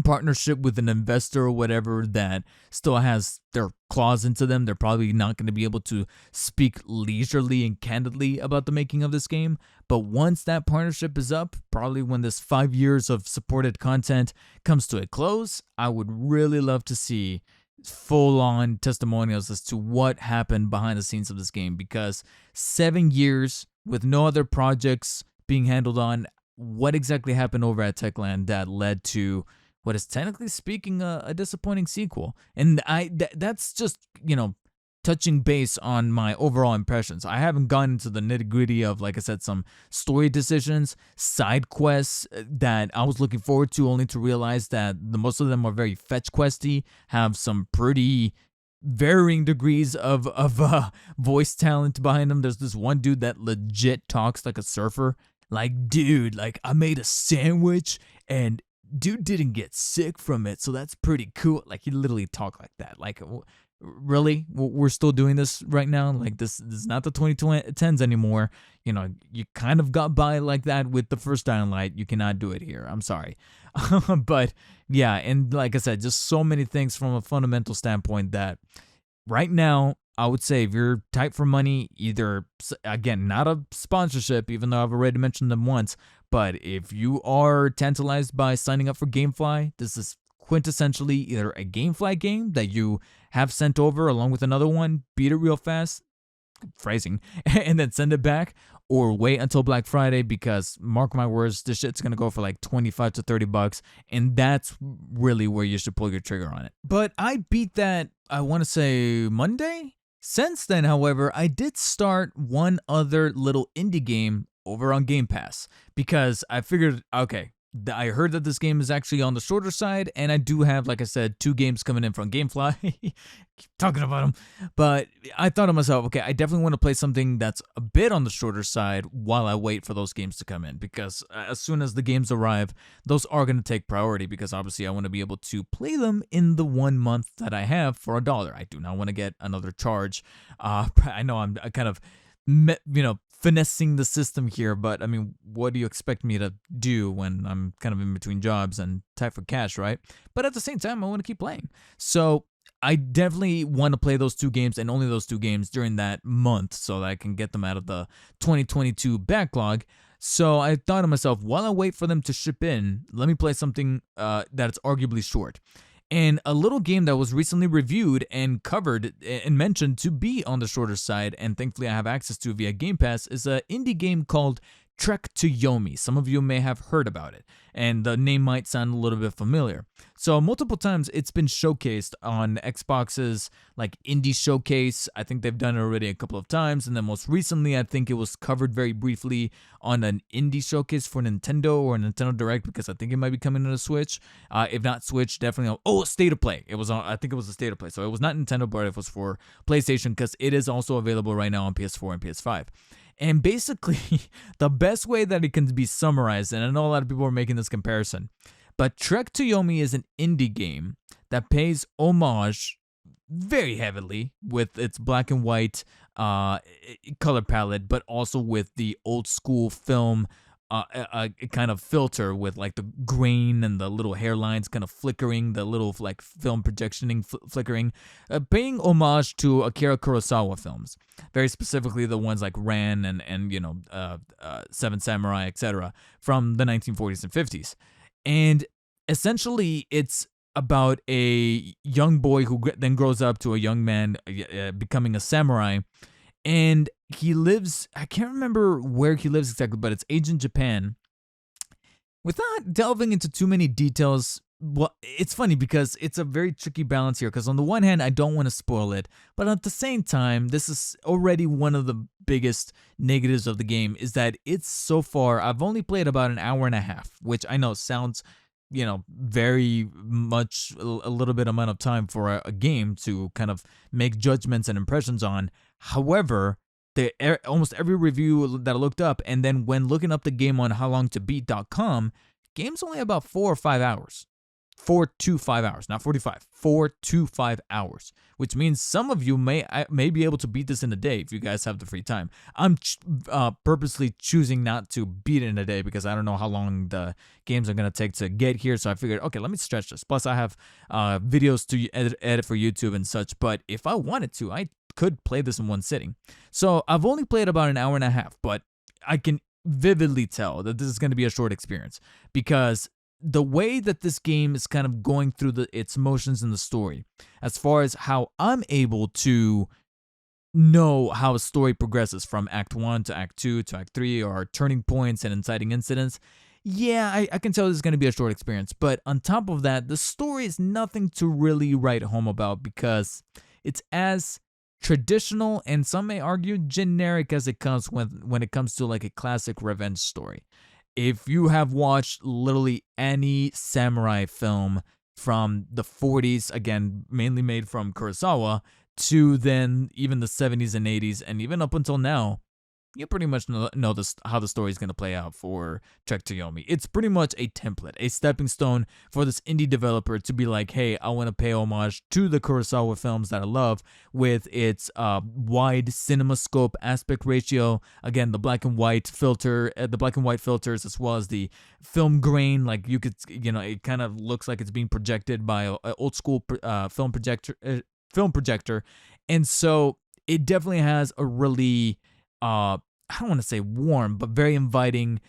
partnership with an investor or whatever that still has their claws into them, they're probably not going to be able to speak leisurely and candidly about the making of this game. But once that partnership is up, probably when this 5 years of supported content comes to a close, I would really love to see full-on testimonials as to what happened behind the scenes of this game, because 7 years with no other projects being handled on, what exactly happened over at Techland that led to what is, technically speaking, a disappointing sequel? And that's just, touching base on my overall impressions. I haven't gone into the nitty-gritty of, like I said, some story decisions, side quests that I was looking forward to, only to realize that most of them are very fetch questy, have some pretty varying degrees of voice talent behind them. There's this one dude that legit talks like a surfer. Like, dude, like, I made a sandwich and dude didn't get sick from it, so that's pretty cool. Like, he literally talked like that. Like, really? We're still doing this right now? Like, this is not the 2010s anymore. You kind of got by like that with the first Dying Light. You cannot do it here. I'm sorry. But yeah, and like I said, just so many things from a fundamental standpoint that right now, I would say if you're tight for money, either, again, not a sponsorship, even though I've already mentioned them once, but if you are tantalized by signing up for Gamefly, this is quintessentially either a Gamefly game that you have sent over along with another one, beat it real fast, phrasing, and then send it back, or wait until Black Friday, because mark my words, this shit's gonna go for like 25 to 30 bucks, and that's really where you should pull your trigger on it. But I beat that, I want to say Monday. Since then, however, I did start one other little indie game over on Game Pass, because I figured, okay, I heard that this game is actually on the shorter side, and I do have, like I said, 2 games coming in from GameFly. Keep talking about them. But I thought to myself, okay, I definitely want to play something that's a bit on the shorter side while I wait for those games to come in, because as soon as the games arrive, those are going to take priority, because obviously I want to be able to play them in the 1 month that I have for $1. I do not want to get another charge. I know I'm kind of, finessing the system here, but I mean, what do you expect me to do when I'm kind of in between jobs and tight for cash, right? But at the same time, I want to keep playing. So I definitely want to play those 2 games, and only those 2 games during that month, so that I can get them out of the 2022 backlog. So I thought to myself, while I wait for them to ship in, let me play something that's arguably short. And a little game that was recently reviewed and covered and mentioned to be on the shorter side, and thankfully I have access to via Game Pass, is an indie game called Trek to Yomi. Some of you may have heard about it, and the name might sound a little bit familiar. So multiple times it's been showcased on Xbox's like indie showcase. I think they've done it already a couple of times, and then most recently I think it was covered very briefly on an indie showcase for Nintendo or Nintendo Direct, because I think it might be coming to the Switch. If not Switch, definitely State of Play. It was on, I think it was a State of Play. So it was not Nintendo, but it was for PlayStation, because it is also available right now on PS4 and PS5. And basically, the best way that it can be summarized, and I know a lot of people are making this comparison, but Trek to Yomi is an indie game that pays homage very heavily with its black and white color palette, but also with the old school film kind of filter with like the grain and the little hairlines kind of flickering, the little like film projectioning flickering, paying homage to Akira Kurosawa films, very specifically the ones like Ran and Seven Samurai, etc., from the 1940s and 50s. And essentially it's about a young boy who then grows up to a young man becoming a samurai. And he lives, I can't remember where he lives exactly, but it's Asian Japan. Without delving into too many details, well, it's funny because it's a very tricky balance here, because on the one hand, I don't want to spoil it, but at the same time, this is already one of the biggest negatives of the game, is that it's so far, I've only played about an hour and a half, which I know sounds very much a little bit amount of time for a game to kind of make judgments and impressions on. However, almost every review that I looked up, and then when looking up the game on howlongtobeat.com, game's only about 4 or 5 hours. 4 to 5 hours, not 45. 4 to 5 hours, which means some of you may be able to beat this in a day if you guys have the free time. I'm purposely choosing not to beat it in a day because I don't know how long the games are going to take to get here. So I figured, okay, let me stretch this. Plus, I have videos to edit for YouTube and such. But if I wanted to, I could play this in one sitting. So I've only played about an hour and a half, but I can vividly tell that this is going to be a short experience, because the way that this game is kind of going through its motions in the story, as far as how I'm able to know how a story progresses from Act 1 to Act 2 to Act 3, or turning points and inciting incidents, yeah, I can tell this is going to be a short experience. But on top of that, the story is nothing to really write home about, because it's as traditional, and some may argue generic, as it comes when it comes to like a classic revenge story. If you have watched literally any samurai film from the 40s, again, mainly made from Kurosawa, to then even the 70s and 80s, and even up until now, you pretty much know how the story is going to play out for Trek to Yomi. It's pretty much a template, a stepping stone for this indie developer to be like, hey, I want to pay homage to the Kurosawa films that I love, with its wide CinemaScope aspect ratio, again, the black and white filters, as well as the film grain. Like you could, it kind of looks like it's being projected by an old school film projector, and so it definitely has a really I don't want to say warm, but very inviting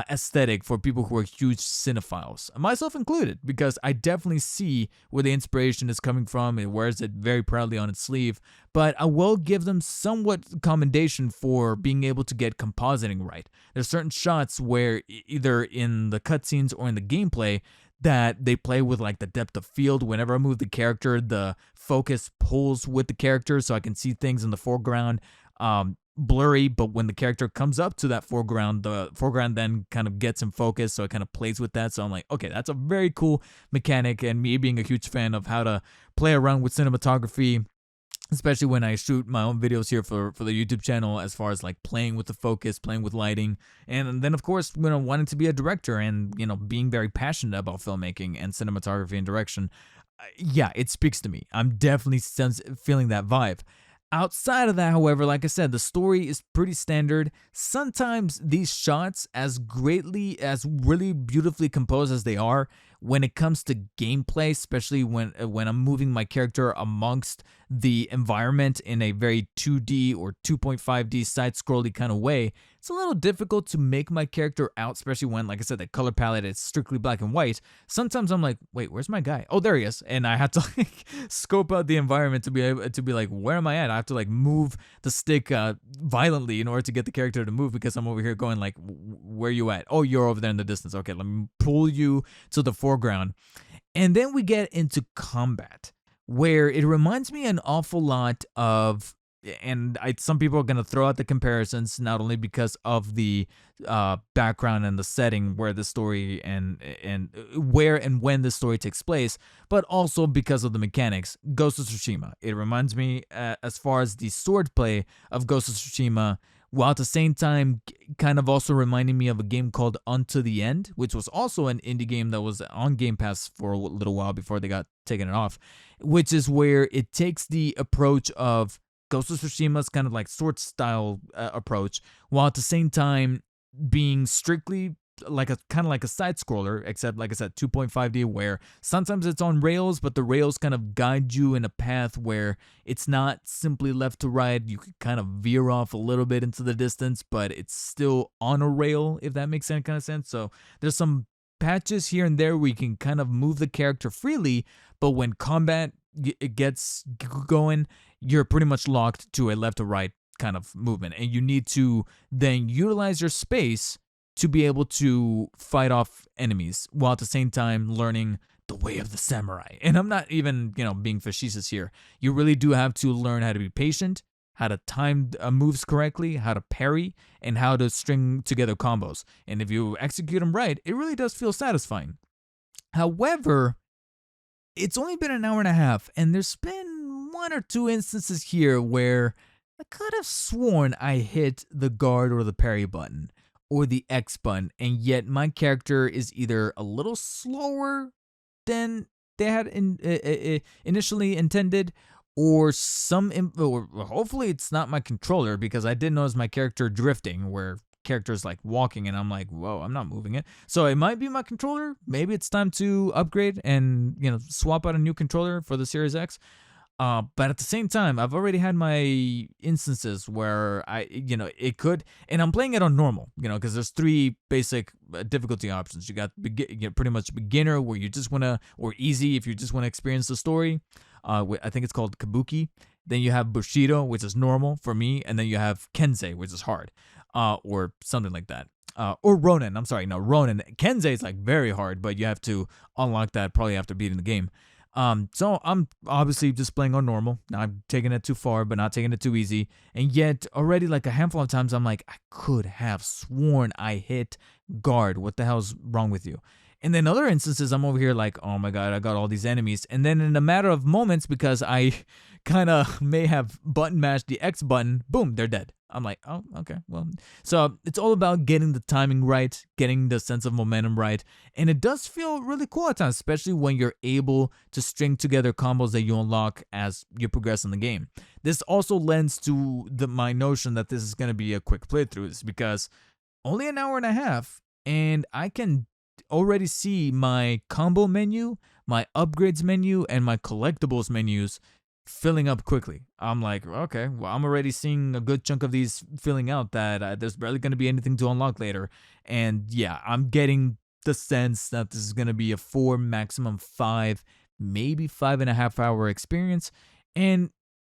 aesthetic for people who are huge cinephiles, myself included, because I definitely see where the inspiration is coming from. It wears it very proudly on its sleeve, but I will give them somewhat commendation for being able to get compositing right. There's certain shots where either in the cutscenes or in the gameplay that they play with like the depth of field. Whenever I move the character, the focus pulls with the character so I can see things in the foreground. Blurry, but when the character comes up to that foreground, the foreground then kind of gets in focus, so it kind of plays with that. So I'm like, okay, that's a very cool mechanic, and me being a huge fan of how to play around with cinematography, especially when I shoot my own videos here for the YouTube channel, as far as like playing with the focus, playing with lighting, and then of course, wanting to be a director and, being very passionate about filmmaking and cinematography and direction. Yeah, it speaks to me. I'm definitely feeling that vibe. Outside of that, however, like I said, the story is pretty standard. Sometimes these shots, as really beautifully composed as they are, when it comes to gameplay, especially when I'm moving my character amongst the environment in a very 2D or 2.5D side-scrolly kind of way, it's a little difficult to make my character out, especially when, like I said, the color palette is strictly black and white. Sometimes I'm like, wait, where's my guy? Oh, there he is. And I have to like scope out the environment to be able to be like, where am I at? I have to like move the stick violently in order to get the character to move, because I'm over here going like, where you at? Oh, you're over there in the distance. Okay, let me pull you to the foreground. And then we get into combat, where it reminds me an awful lot of, and some people are going to throw out the comparisons, not only because of the background and the setting where the story and where and when the story takes place, but also because of the mechanics. Ghost of Tsushima. It reminds me, as far as the swordplay of Ghost of Tsushima, while at the same time kind of also reminding me of a game called Unto the End, which was also an indie game that was on Game Pass for a little while before they got taken it off, which is where it takes the approach of Ghost of Tsushima's kind of like sword style approach, while at the same time being strictly like a kind of like a side scroller, except like I said, 2.5D, where sometimes it's on rails, but the rails kind of guide you in a path where it's not simply left to right. You could kind of veer off a little bit into the distance, but it's still on a rail, if that makes any kind of sense. So there's some patches here and there where you can kind of move the character freely, but when combat it gets going, you're pretty much locked to a left or right kind of movement, and you need to then utilize your space to be able to fight off enemies while at the same time learning the way of the samurai. And I'm not even, being facetious here. You really do have to learn how to be patient, how to time moves correctly, how to parry, and how to string together combos. And if you execute them right, it really does feel satisfying. However, it's only been an hour and a half, and there's been one or two instances here where I could have sworn I hit the guard or the parry button or the X button, and yet my character is either a little slower than they had initially intended, or or hopefully it's not my controller, because I did notice my character drifting, where characters like walking and I'm like, whoa, I'm not moving it. So it might be my controller. Maybe it's time to upgrade and swap out a new controller for the Series X. But at the same time, I've already had my instances where it could, and I'm playing it on normal, because there's three basic difficulty options. You got pretty much beginner, where you just want to, or easy if you just want to experience the story. I think it's called Kabuki. Then you have Bushido, which is normal for me, and then you have Kensei, which is hard, or something like that. Or Ronin. I'm sorry, no, Ronin. Kensei is like very hard, but you have to unlock that probably after beating the game. So I'm obviously just playing on normal. Now I'm taking it too far, but not taking it too easy. And yet already like a handful of times I'm like, I could have sworn I hit guard. What the hell's wrong with you? And then other instances I'm over here like, oh my God, I got all these enemies. And then in a matter of moments, because I kind of may have button mashed the X button, boom, they're dead. I'm like, oh, okay, well. So it's all about getting the timing right, getting the sense of momentum right. And it does feel really cool at times, especially when you're able to string together combos that you unlock as you progress in the game. This also lends to my notion that this is going to be a quick playthrough, because only an hour and a half, and I can already see my combo menu, my upgrades menu, and my collectibles menus filling up quickly. I'm like, okay, well, I'm already seeing a good chunk of these filling out that there's barely going to be anything to unlock later. And yeah, I'm getting the sense that this is going to be a 4, maximum 5, maybe 5.5 hour experience. And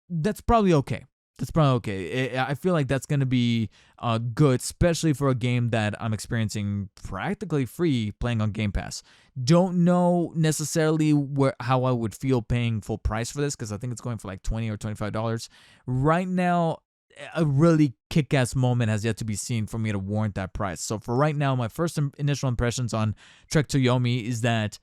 that's probably okay. That's probably okay. I feel like that's going to be good, especially for a game that I'm experiencing practically free playing on Game Pass. Don't know necessarily how I would feel paying full price for this, because I think it's going for like $20 or $25. Right now, a really kick-ass moment has yet to be seen for me to warrant that price. So for right now, my first initial impressions on Trek to Yomi is that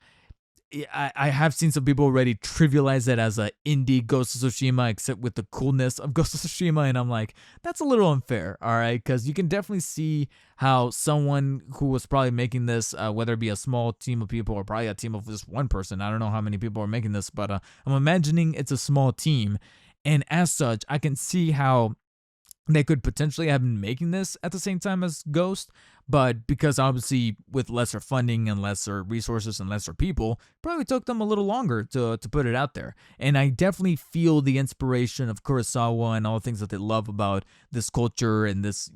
I have seen some people already trivialize it as a indie Ghost of Tsushima, except with the coolness of Ghost of Tsushima, and I'm like, that's a little unfair, all right? Because you can definitely see how someone who was probably making this, whether it be a small team of people or probably a team of just one person, I don't know how many people are making this, but I'm imagining it's a small team, and as such, I can see how they could potentially have been making this at the same time as Ghost, but because obviously with lesser funding and lesser resources and lesser people, probably took them a little longer to put it out there. And I definitely feel the inspiration of Kurosawa and all the things that they love about this culture and this,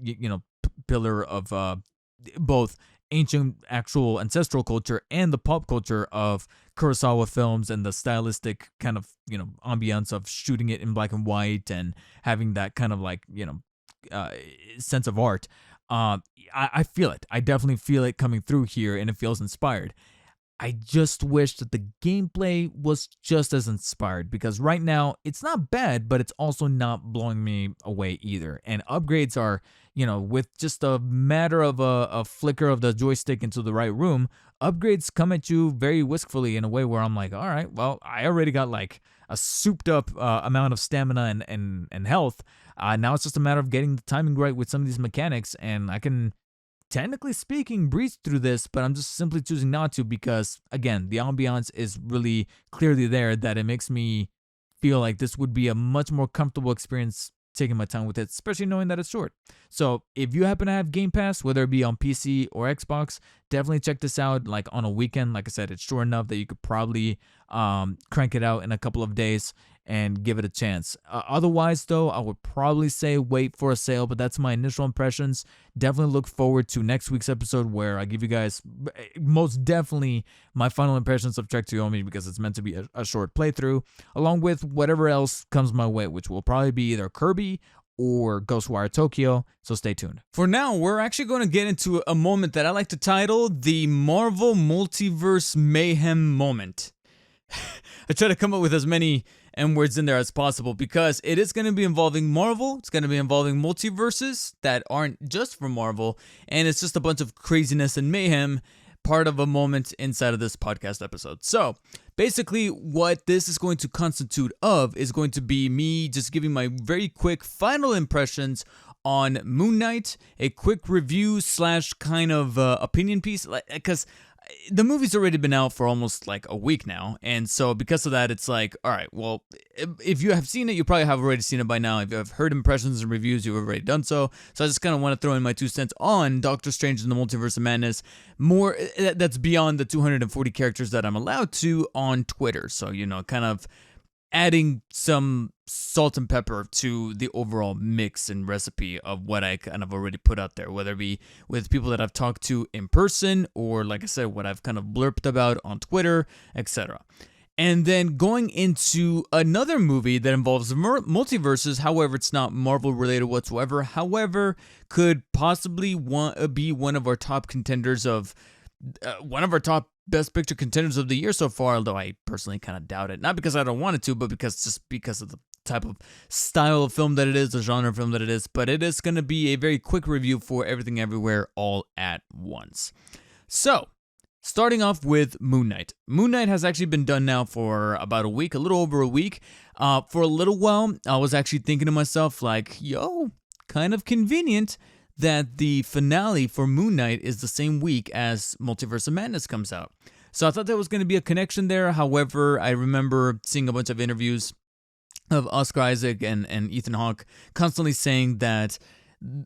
pillar of both ancient actual ancestral culture and the pop culture of Kurosawa films and the stylistic kind of, ambiance of shooting it in black and white and having that kind of like, sense of art. I feel it. I definitely feel it coming through here, and it feels inspired. I just wish that the gameplay was just as inspired, because right now it's not bad, but it's also not blowing me away either. And upgrades are, with just a matter of a flicker of the joystick into the right room, upgrades come at you very wistfully in a way where I'm like, all right, well, I already got like a souped up amount of stamina and health. Now it's just a matter of getting the timing right with some of these mechanics, and I can, technically speaking, breeze through this, but I'm just simply choosing not to because, again, the ambiance is really clearly there that it makes me feel like this would be a much more comfortable experience taking my time with it, especially knowing that it's short. So if you happen to have Game Pass, whether it be on PC or Xbox, definitely check this out like on a weekend. Like I said, it's short enough that you could probably crank it out in a couple of days and give it a chance. Otherwise, though, I would probably say wait for a sale, but that's my initial impressions. Definitely look forward to next week's episode where I give you guys most definitely my final impressions of Trek to Yomi, because it's meant to be a short playthrough, along with whatever else comes my way, which will probably be either Kirby or Ghostwire Tokyo, so stay tuned. For now, we're actually going to get into a moment that I like to title the Marvel Multiverse Mayhem Moment. I try to come up with as many M words in there as possible because it is going to be involving Marvel, it's going to be involving multiverses that aren't just for Marvel, and it's just a bunch of craziness and mayhem, part of a moment inside of this podcast episode. So basically what this is going to constitute of is going to be me just giving my very quick final impressions on Moon Knight, a quick review slash kind of opinion piece, because the movie's already been out for almost like a week now, and so because of that, it's like, all right, well, if you have seen it, you probably have already seen it by now. If you have heard impressions and reviews, you've already done so. So I just kind of want to throw in my 2 cents on Doctor Strange and the Multiverse of Madness, more that's beyond the 240 characters that I'm allowed to on Twitter. So, kind of adding some salt and pepper to the overall mix and recipe of what I kind of already put out there, whether it be with people that I've talked to in person or, like I said, what I've kind of blurped about on Twitter, etc. And then going into another movie that involves multiverses, however, it's not Marvel related whatsoever, however, could possibly be one of our top contenders of one of our top Best Picture contenders of the year so far, although I personally kind of doubt it. Not because I don't want it to, but because of the type of style of film that it is, the genre of film that it is. But it is going to be a very quick review for Everything Everywhere All at Once. So, starting off with Moon Knight. Moon Knight has actually been done now for about a week, a little over a week. For a little while, I was actually thinking to myself, like, yo, kind of convenient that the finale for Moon Knight is the same week as Multiverse of Madness comes out. So I thought there was going to be a connection there. However, I remember seeing a bunch of interviews of Oscar Isaac and Ethan Hawke constantly saying that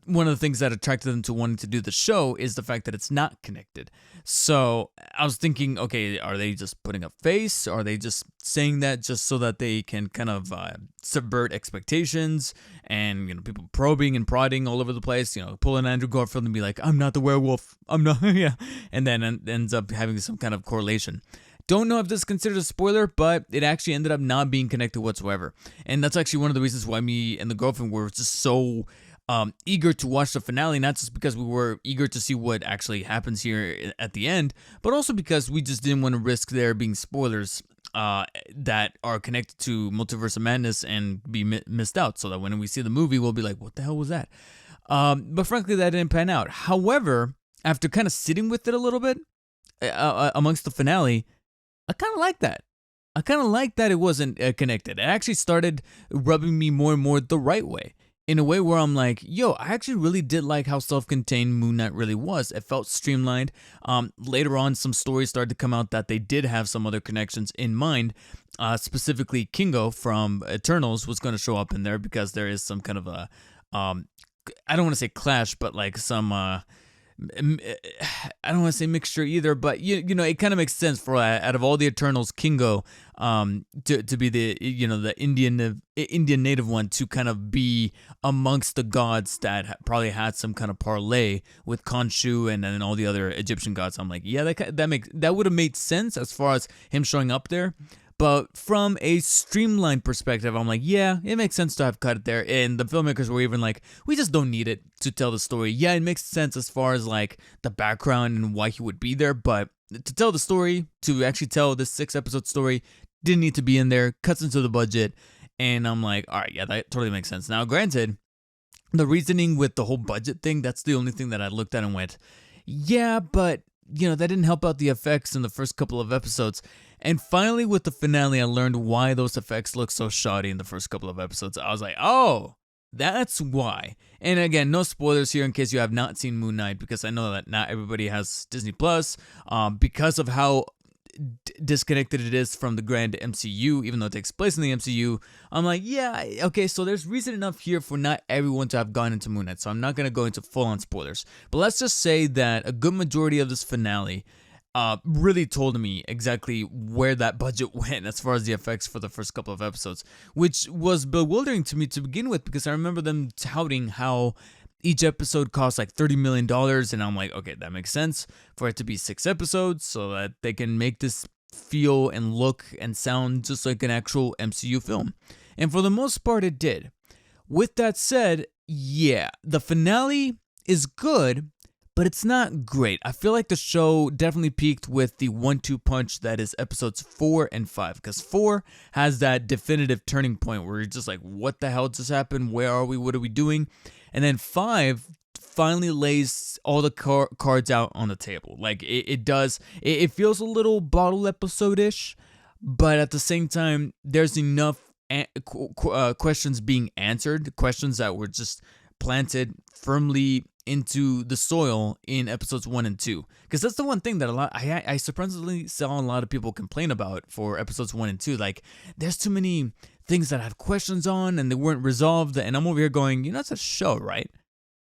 one of the things that attracted them to wanting to do the show is the fact that it's not connected. So I was thinking, okay, are they just putting a face? Are they just saying that just so that they can kind of subvert expectations and, people probing and prodding all over the place, pulling Andrew Garfield and be like, I'm not the werewolf, I'm not, yeah, and then ends up having some kind of correlation. Don't know if this is considered a spoiler, but it actually ended up not being connected whatsoever. And that's actually one of the reasons why me and the girlfriend were just so eager to watch the finale, not just because we were eager to see what actually happens here at the end, but also because we just didn't want to risk there being spoilers that are connected to Multiverse of Madness and be missed out, so that when we see the movie, we'll be like, what the hell was that? But frankly, that didn't pan out. However, after kind of sitting with it a little bit amongst the finale, I kind of like that. I kind of like that it wasn't connected. It actually started rubbing me more and more the right way. In a way where I'm like, yo, I actually really did like how self-contained Moon Knight really was. It felt streamlined. Later on, some stories started to come out that they did have some other connections in mind. Specifically, Kingo from Eternals was going to show up in there because there is some kind of a, I don't want to say clash, but like some... I don't want to say mixture either, but it kind of makes sense for out of all the Eternals, Kingo to be the the Indian native one, to kind of be amongst the gods that probably had some kind of parlay with Khonshu and then all the other Egyptian gods. I'm like, yeah, that would have made sense as far as him showing up there. But from a streamlined perspective, I'm like, yeah, it makes sense to have cut it there. And the filmmakers were even like, we just don't need it to tell the story. Yeah, it makes sense as far as like the background and why he would be there. But to tell the story, to actually tell this 6-episode story, didn't need to be in there. Cuts into the budget. And I'm like, all right, yeah, that totally makes sense. Now, granted, the reasoning with the whole budget thing, that's the only thing that I looked at and went, yeah, but, that didn't help out the effects in the first couple of episodes. And finally, with the finale, I learned why those effects look so shoddy in the first couple of episodes. I was like, oh, that's why. And again, no spoilers here in case you have not seen Moon Knight, because I know that not everybody has Disney Plus, because of how disconnected it is from the grand MCU, even though it takes place in the MCU. I'm like, yeah, okay, so there's reason enough here for not everyone to have gone into Moon Knight, so I'm not going to go into full-on spoilers. But let's just say that a good majority of this finale really told me exactly where that budget went as far as the effects for the first couple of episodes, which was bewildering to me to begin with, because I remember them touting how each episode costs like $30 million, and I'm like, okay, that makes sense for it to be 6 episodes so that they can make this feel and look and sound just like an actual MCU film. And for the most part, it did. With that said, yeah, the finale is good, but it's not great. I feel like the show definitely peaked with the 1-2 punch that is episodes 4 and 5, because 4 has that definitive turning point where you're just like, what the hell just happened? Where are we? What are we doing? And then 5 finally lays all the cards out on the table. Like it does. It feels a little bottle episode-ish, but at the same time, there's enough questions being answered, questions that were just planted firmly into the soil in episodes 1 and 2, because that's the one thing that I surprisingly saw a lot of people complain about for episodes 1 and 2. Like, there's too many things that I have questions on and they weren't resolved, and I'm over here going, it's a show, right?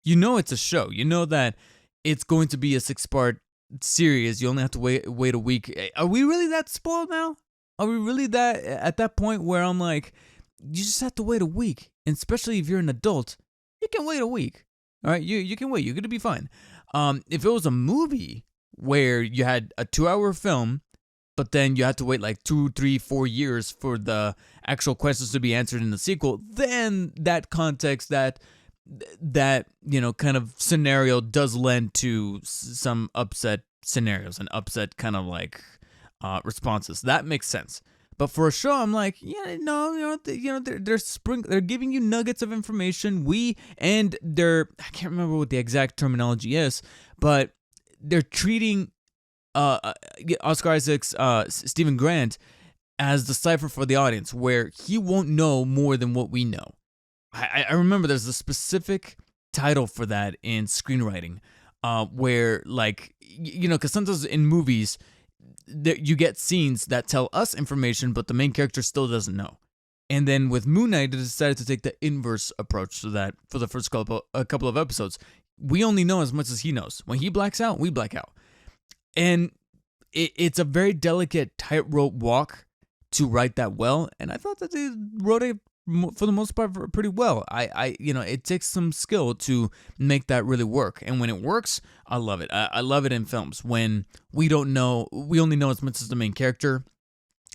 It's a show. You know that it's going to be a 6-part series. You only have to wait a week. Are we really that spoiled now? Are we really that at that point where I'm like, you just have to wait a week, and especially if you're an adult, you can wait a week. All right, you can wait. You're going to be fine. If it was a movie where you had a 2-hour film, but then you had to wait like 2, 3, 4 years for the actual questions to be answered in the sequel, then that context, that kind of scenario does lend to some upset scenarios and upset kind of like responses. That makes sense. But for a show, I'm like, they're giving you nuggets of information. I can't remember what the exact terminology is, but they're treating Oscar Isaac's Stephen Grant as the cipher for the audience, where he won't know more than what we know. I remember there's a specific title for that in screenwriting, where because sometimes in movies, you get scenes that tell us information, but the main character still doesn't know. And then with Moon Knight, they decided to take the inverse approach to that for the first couple of episodes. We only know as much as he knows. When he blacks out, we black out. And it's a very delicate tightrope walk to write that well. And I thought that they wrote it for the most part pretty well. It takes some skill to make that really work. And when it works, I love it. I love it in films when we only know as much as the main character.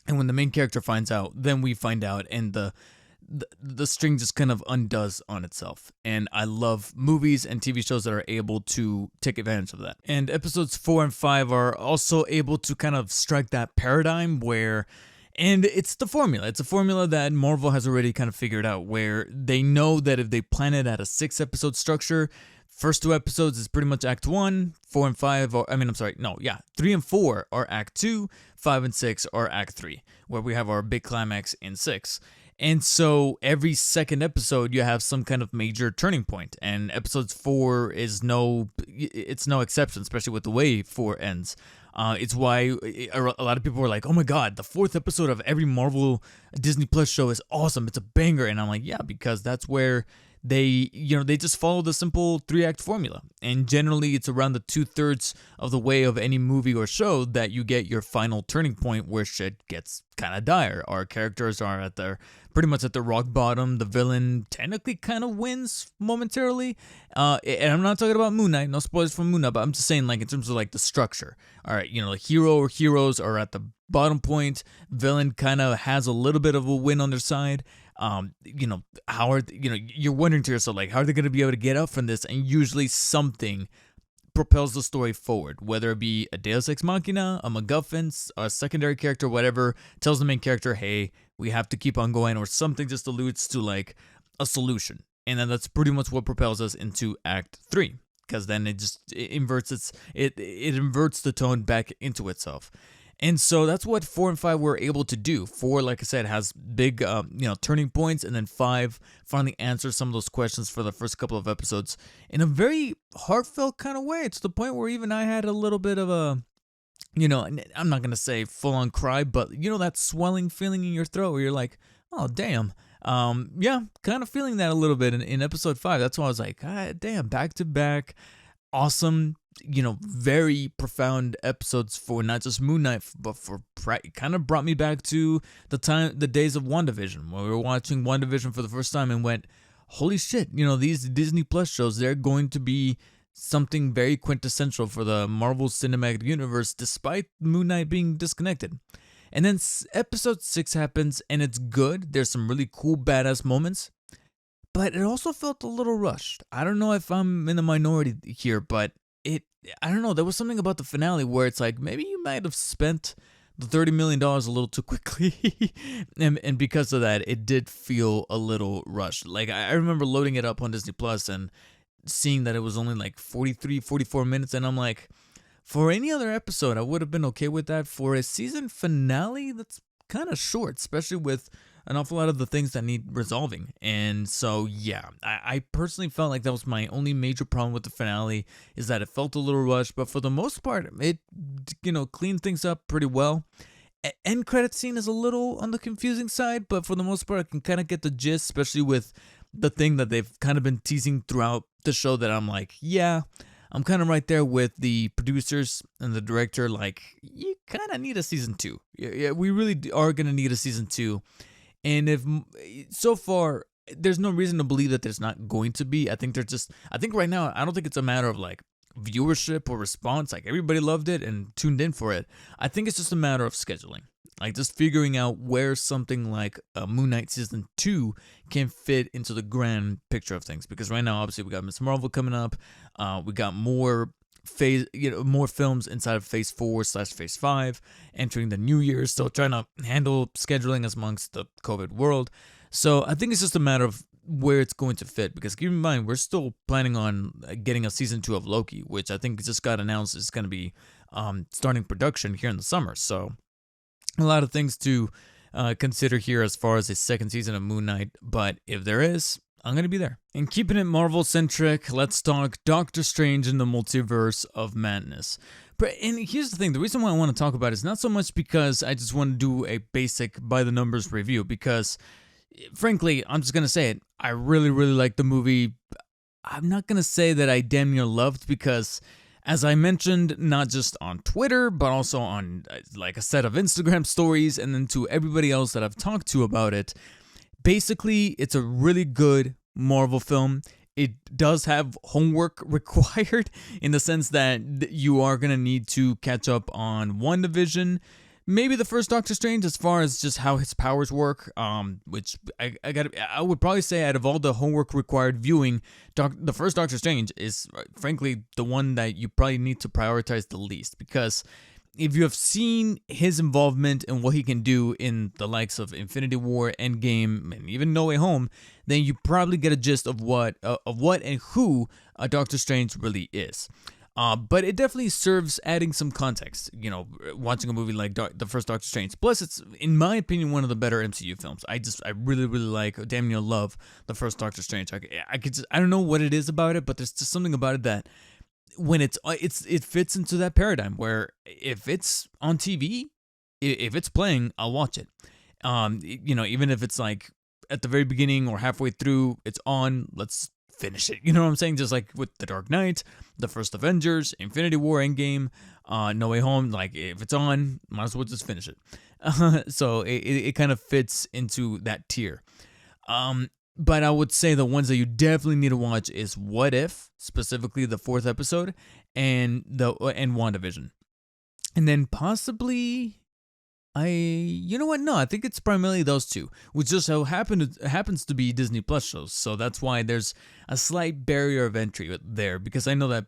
And when the main character finds out, then we find out, and the string just kind of undoes on itself. And I love movies and TV shows that are able to take advantage of that. And episodes 4 and 5 are also able to kind of strike that paradigm and it's the formula. It's a formula that Marvel has already kind of figured out, where they know that if they plan it at a 6-episode structure, first 2 episodes is pretty much Act 1, 4 and 5 3 and 4 are Act 2, 5 and 6 are Act 3, where we have our big climax in 6. And so every second episode, you have some kind of major turning point, and episodes 4 is no exception, especially with the way 4 ends. It's why a lot of people were like, "Oh my God, the 4th episode of every Marvel Disney Plus show is awesome. It's a banger." And I'm like, "Yeah, because that's where they just follow the simple 3-act formula. And generally, it's around the 2/3 of the way of any movie or show that you get your final turning point where shit gets kind of dire. Our characters are pretty much at the rock bottom. The villain technically kind of wins momentarily. And I'm not talking about Moon Knight, no spoilers from Moon Knight, but I'm just saying, like, in terms of like the structure. All right, the hero or heroes are at the bottom point. Villain kind of has a little bit of a win on their side. You're wondering to yourself, like, how are they going to be able to get up from this? And usually something propels the story forward, whether it be a Deus Ex Machina, a MacGuffin, a secondary character, whatever, tells the main character, hey, we have to keep on going, or something just alludes to like a solution. And then that's pretty much what propels us into Act 3, because then it inverts the tone back into itself. And so that's what 4 and 5 were able to do. 4, like I said, has big, turning points, and then 5 finally answers some of those questions for the first couple of episodes in a very heartfelt kind of way, to the point where even I had a little bit of a, I'm not gonna say full-on cry, but that swelling feeling in your throat where you're like, oh damn, kind of feeling that a little bit in episode 5. That's why I was like, God damn, back to back, awesome. Very profound episodes for not just Moon Knight, but it kind of brought me back to the days of WandaVision, when we were watching WandaVision for the first time and went, holy shit, these Disney Plus shows, they're going to be something very quintessential for the Marvel Cinematic Universe, despite Moon Knight being disconnected. And then episode 6 happens, and it's good. There's some really cool, badass moments, but it also felt a little rushed. I don't know if I'm in the minority here, but I don't know, there was something about the finale where it's like, maybe you might have spent the $30 million a little too quickly. and because of that, it did feel a little rushed. Like, I remember loading it up on Disney Plus and seeing that it was only like 43, 44 minutes. And I'm like, for any other episode, I would have been okay with that. For a season finale, that's kind of short, especially with an awful lot of the things that need resolving. And so, yeah, I personally felt like that was my only major problem with the finale, is that it felt a little rushed, but for the most part, it, cleaned things up pretty well. End credit scene is a little on the confusing side, but for the most part, I can kind of get the gist, especially with the thing that they've kind of been teasing throughout the show, that I'm like, yeah, I'm kind of right there with the producers and the director. Like, you kind of need a season 2. Yeah, we really are going to need a season 2. And if so far, there's no reason to believe that there's not going to be. I think right now, I don't think it's a matter of like viewership or response. Like, everybody loved it and tuned in for it. I think it's just a matter of scheduling. Like, just figuring out where something like Moon Knight Season 2 can fit into the grand picture of things. Because right now, obviously, we got Ms. Marvel coming up. We got more films inside of Phase 4/Phase 5 entering the new year, still trying to handle scheduling amongst the COVID world. So I think it's just a matter of where it's going to fit, because keep in mind, we're still planning on getting a season 2 of Loki, which I think just got announced is going to be starting production here in the summer. So a lot of things to consider here as far as a second season of Moon Knight, but if there is, I'm going to be there. And keeping it Marvel-centric, let's talk Doctor Strange in the Multiverse of Madness. And here's the thing, the reason why I want to talk about it is not so much because I just want to do a basic by-the-numbers review, because Frankly, I'm just gonna say it. I really, really like the movie. I'm not gonna say that I damn near loved because, as I mentioned, not just on Twitter, but also on like a set of Instagram stories, and then to everybody else that I've talked to about it. Basically, it's a really good Marvel film. It does have homework required in the sense that you are gonna need to catch up on WandaVision, maybe the first Doctor Strange as far as just how his powers work. Which I would probably say out of all the homework required viewing, the first Doctor Strange is frankly the one that you probably need to prioritize the least, because if you have seen his involvement and what he can do in the likes of Infinity War, Endgame, and even No Way Home, then you probably get a gist of what and who Doctor Strange really is. But it definitely serves adding some context, watching a movie like the first Doctor Strange. Plus, it's, in my opinion, one of the better MCU films. I really, really like, damn near love the first Doctor Strange. I don't know what it is about it, but there's just something about it that when it fits into that paradigm where if it's on TV, if it's playing, I'll watch it. Even if it's like at the very beginning or halfway through, it's on, let's finish it. You know what I'm saying? Just like with The Dark Knight, the first Avengers, Infinity War, Endgame, No Way Home, like if it's on, might as well just finish it. So it kind of fits into that tier. But I would say the ones that you definitely need to watch is What If, specifically the 4th episode, and WandaVision. And then possibly, I think it's primarily those two, which just so happens to be Disney Plus shows. So that's why there's a slight barrier of entry there, because I know that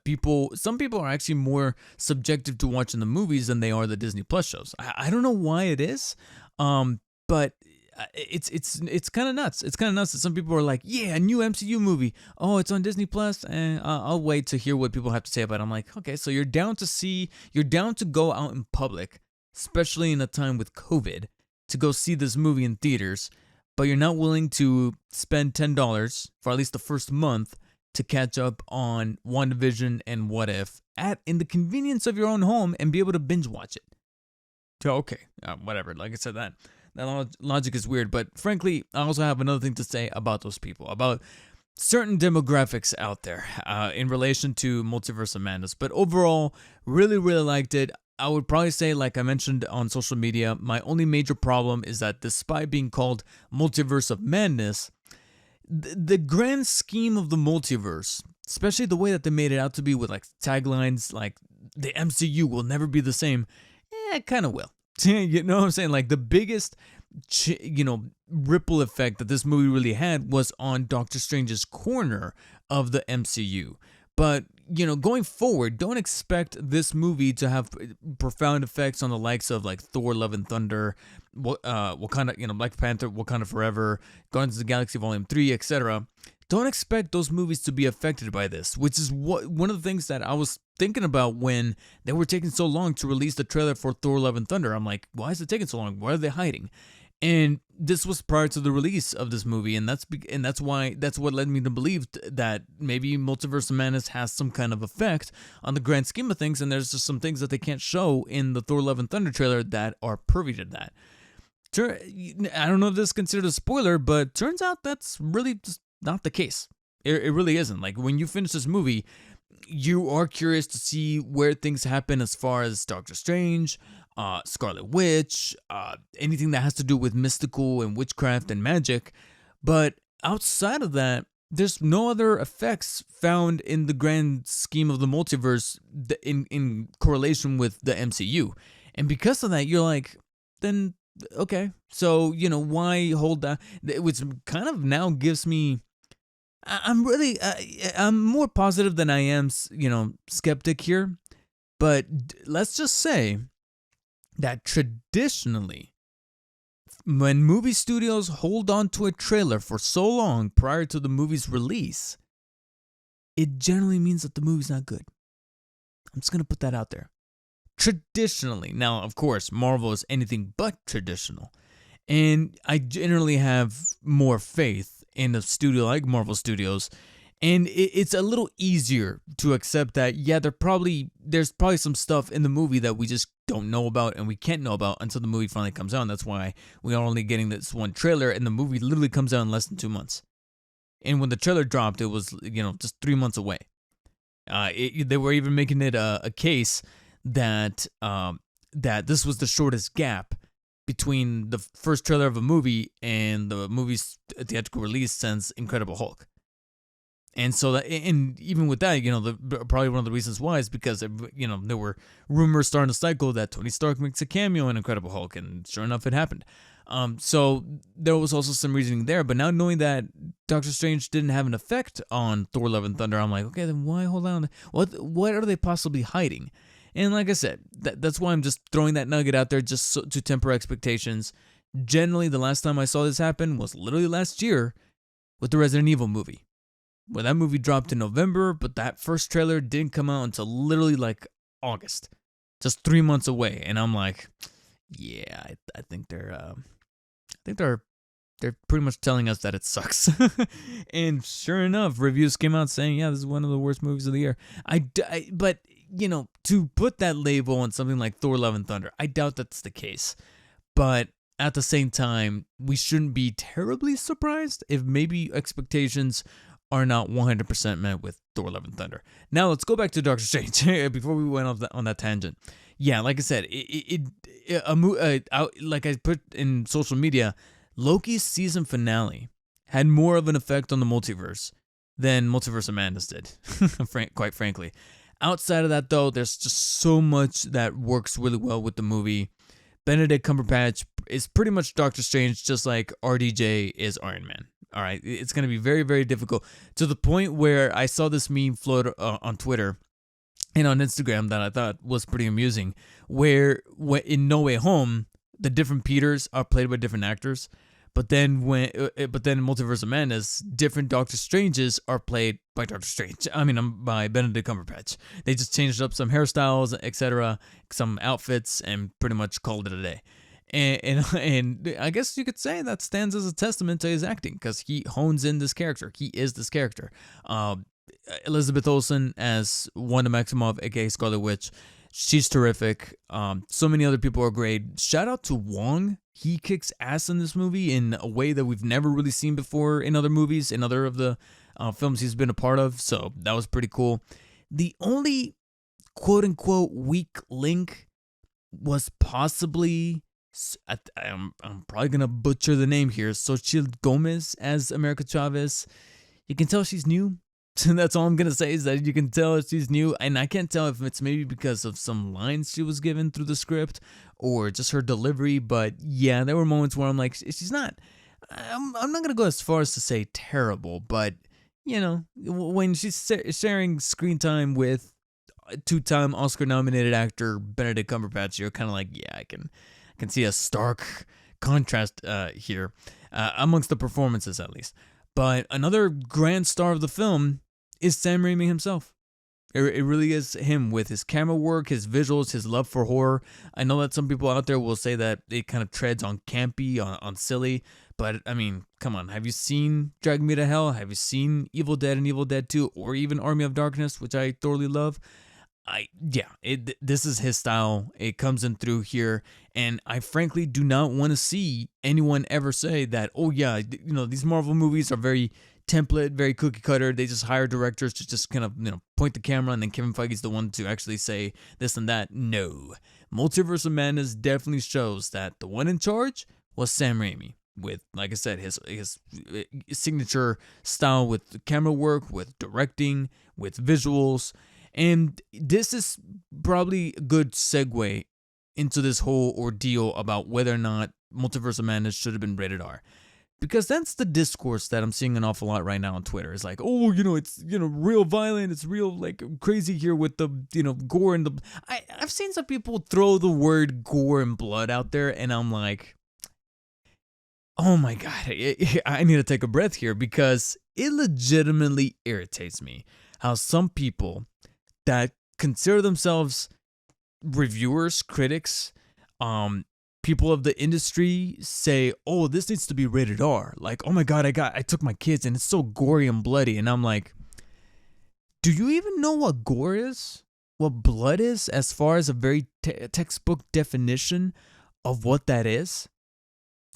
some people are actually more subjective to watching the movies than they are the Disney Plus shows. I don't know why it is, but it's kind of nuts. It's kind of nuts that some people are like, yeah, a new MCU movie. Oh, it's on Disney Plus, and I'll wait to hear what people have to say about it. I'm like, okay, so you're down to go out in public, especially in a time with COVID, to go see this movie in theaters, but you're not willing to spend $10 for at least the first month to catch up on WandaVision and What If in the convenience of your own home and be able to binge watch it. So, okay, whatever. Like I said, that logic is weird, but frankly, I also have another thing to say about those people, about certain demographics out there in relation to Multiverse of Madness. But overall, really, really liked it. I would probably say, like I mentioned on social media, my only major problem is that despite being called Multiverse of Madness, the grand scheme of the multiverse, especially the way that they made it out to be with like taglines like the MCU will never be the same, it kind of will. You know what I'm saying? Like the biggest, ripple effect that this movie really had was on Doctor Strange's corner of the MCU. But, going forward, don't expect this movie to have profound effects on the likes of like Thor, Love and Thunder, Wakanda, Black Panther, Wakanda Forever, Guardians of the Galaxy Volume 3, etc. Don't expect those movies to be affected by this, which is one of the things that I was thinking about when they were taking so long to release the trailer for Thor, Love and Thunder. I'm like, why is it taking so long? What are they hiding? And this was prior to the release of this movie, and that's what led me to believe that maybe Multiverse of Madness has some kind of effect on the grand scheme of things, and there's just some things that they can't show in the Thor, Love and Thunder trailer that are privy to that. I don't know if this is considered a spoiler, but turns out that's really just not the case. It really isn't. Like, when you finish this movie, you are curious to see where things happen as far as Doctor Strange, Scarlet Witch, anything that has to do with mystical and witchcraft and magic. But outside of that, there's no other effects found in the grand scheme of the multiverse in correlation with the MCU. And because of that, you're like, then, okay. So, why hold that? Which kind of now gives me... I'm more positive than I am, skeptic here. But let's just say that traditionally, when movie studios hold on to a trailer for so long prior to the movie's release, it generally means that the movie's not good. I'm just going to put that out there. Traditionally. Now, of course, Marvel is anything but traditional. And I generally have more faith in a studio like Marvel Studios And it's a little easier to accept that, yeah, there's probably some stuff in the movie that we just don't know about and we can't know about until the movie finally comes out. And that's why we are only getting this one trailer, and the movie literally comes out in less than 2 months. And when the trailer dropped, it was, just 3 months away. They were even making it a case that that this was the shortest gap between the first trailer of a movie and the movie's theatrical release since Incredible Hulk. And so and even with that, probably one of the reasons why is because, there were rumors starting to cycle that Tony Stark makes a cameo in Incredible Hulk, and sure enough, it happened. So there was also some reasoning there, but now knowing that Doctor Strange didn't have an effect on Thor: Love and Thunder, I'm like, okay, then why hold on? What are they possibly hiding? And like I said, that's why I'm just throwing that nugget out there just to temper expectations. Generally, the last time I saw this happen was literally last year with the Resident Evil movie. Well, that movie dropped in November, but that first trailer didn't come out until literally like August, just 3 months away. And I'm like, yeah, I think they're pretty much telling us that it sucks. And sure enough, reviews came out saying, yeah, this is one of the worst movies of the year. But to put that label on something like Thor: Love and Thunder, I doubt that's the case. But at the same time, we shouldn't be terribly surprised if maybe expectations are not 100% met with Thor: Love and Thunder. Now let's go back to Doctor Strange before we went on that tangent. Yeah, like I said, like I put in social media, Loki's season finale had more of an effect on the multiverse than Multiverse of Madness did, quite frankly. Outside of that, though, there's just so much that works really well with the movie. Benedict Cumberbatch is pretty much Doctor Strange, just like RDJ is Iron Man. All right, it's going to be very, very difficult, to the point where I saw this meme float on Twitter and on Instagram that I thought was pretty amusing, where in No Way Home, the different Peters are played by different actors, but then in Multiverse of Madness, different Doctor Stranges are played by by Benedict Cumberbatch. They just changed up some hairstyles, etc., some outfits, and pretty much called it a day. And I guess you could say that stands as a testament to his acting, because he hones in this character. He is this character. Elizabeth Olsen as Wanda Maximoff, aka Scarlet Witch, she's terrific. So many other people are great. Shout out to Wong. He kicks ass in this movie in a way that we've never really seen before in other movies, in other of the films he's been a part of. So that was pretty cool. The only quote unquote weak link was possibly, I'm probably going to butcher the name here, Xochitl Gomez as America Chavez. You can tell she's new. That's all I'm going to say, is that you can tell she's new. And I can't tell if it's maybe because of some lines she was given through the script or just her delivery. But yeah, there were moments where I'm like, she's not, I'm not going to go as far as to say terrible. But, when she's sharing screen time with two-time Oscar-nominated actor Benedict Cumberbatch, you're kind of like, yeah, I can see a stark contrast here, amongst the performances at least. But another grand star of the film is Sam Raimi himself. It really is him, with his camera work, his visuals, his love for horror. I know that some people out there will say that it kind of treads on campy, on silly, but I mean, come on. Have you seen Drag Me to Hell? Have you seen Evil Dead and Evil Dead 2, or even Army of Darkness, which I thoroughly love? This is his style. It comes in through here, and I frankly do not want to see anyone ever say that, oh yeah, these Marvel movies are very template, very cookie cutter. They just hire directors to just kind of point the camera, and then Kevin Feige's the one to actually say this and that. No, Multiverse of Madness definitely shows that the one in charge was Sam Raimi, with, like I said, his signature style with camera work, with directing, with visuals. And this is probably a good segue into this whole ordeal about whether or not Multiverse of Madness should have been rated R. Because that's the discourse that I'm seeing an awful lot right now on Twitter. It's like, oh, it's, real violent. It's real, like, crazy here with the, gore and the... I've seen some people throw the word gore and blood out there, and I'm like, oh my God, I need to take a breath here, because it legitimately irritates me how some people that consider themselves reviewers, critics, people of the industry say, oh, this needs to be rated R. Like, oh my God, I took my kids and it's so gory and bloody. And I'm like, Do you even know what gore is? What blood is, as far as a very textbook definition of what that is?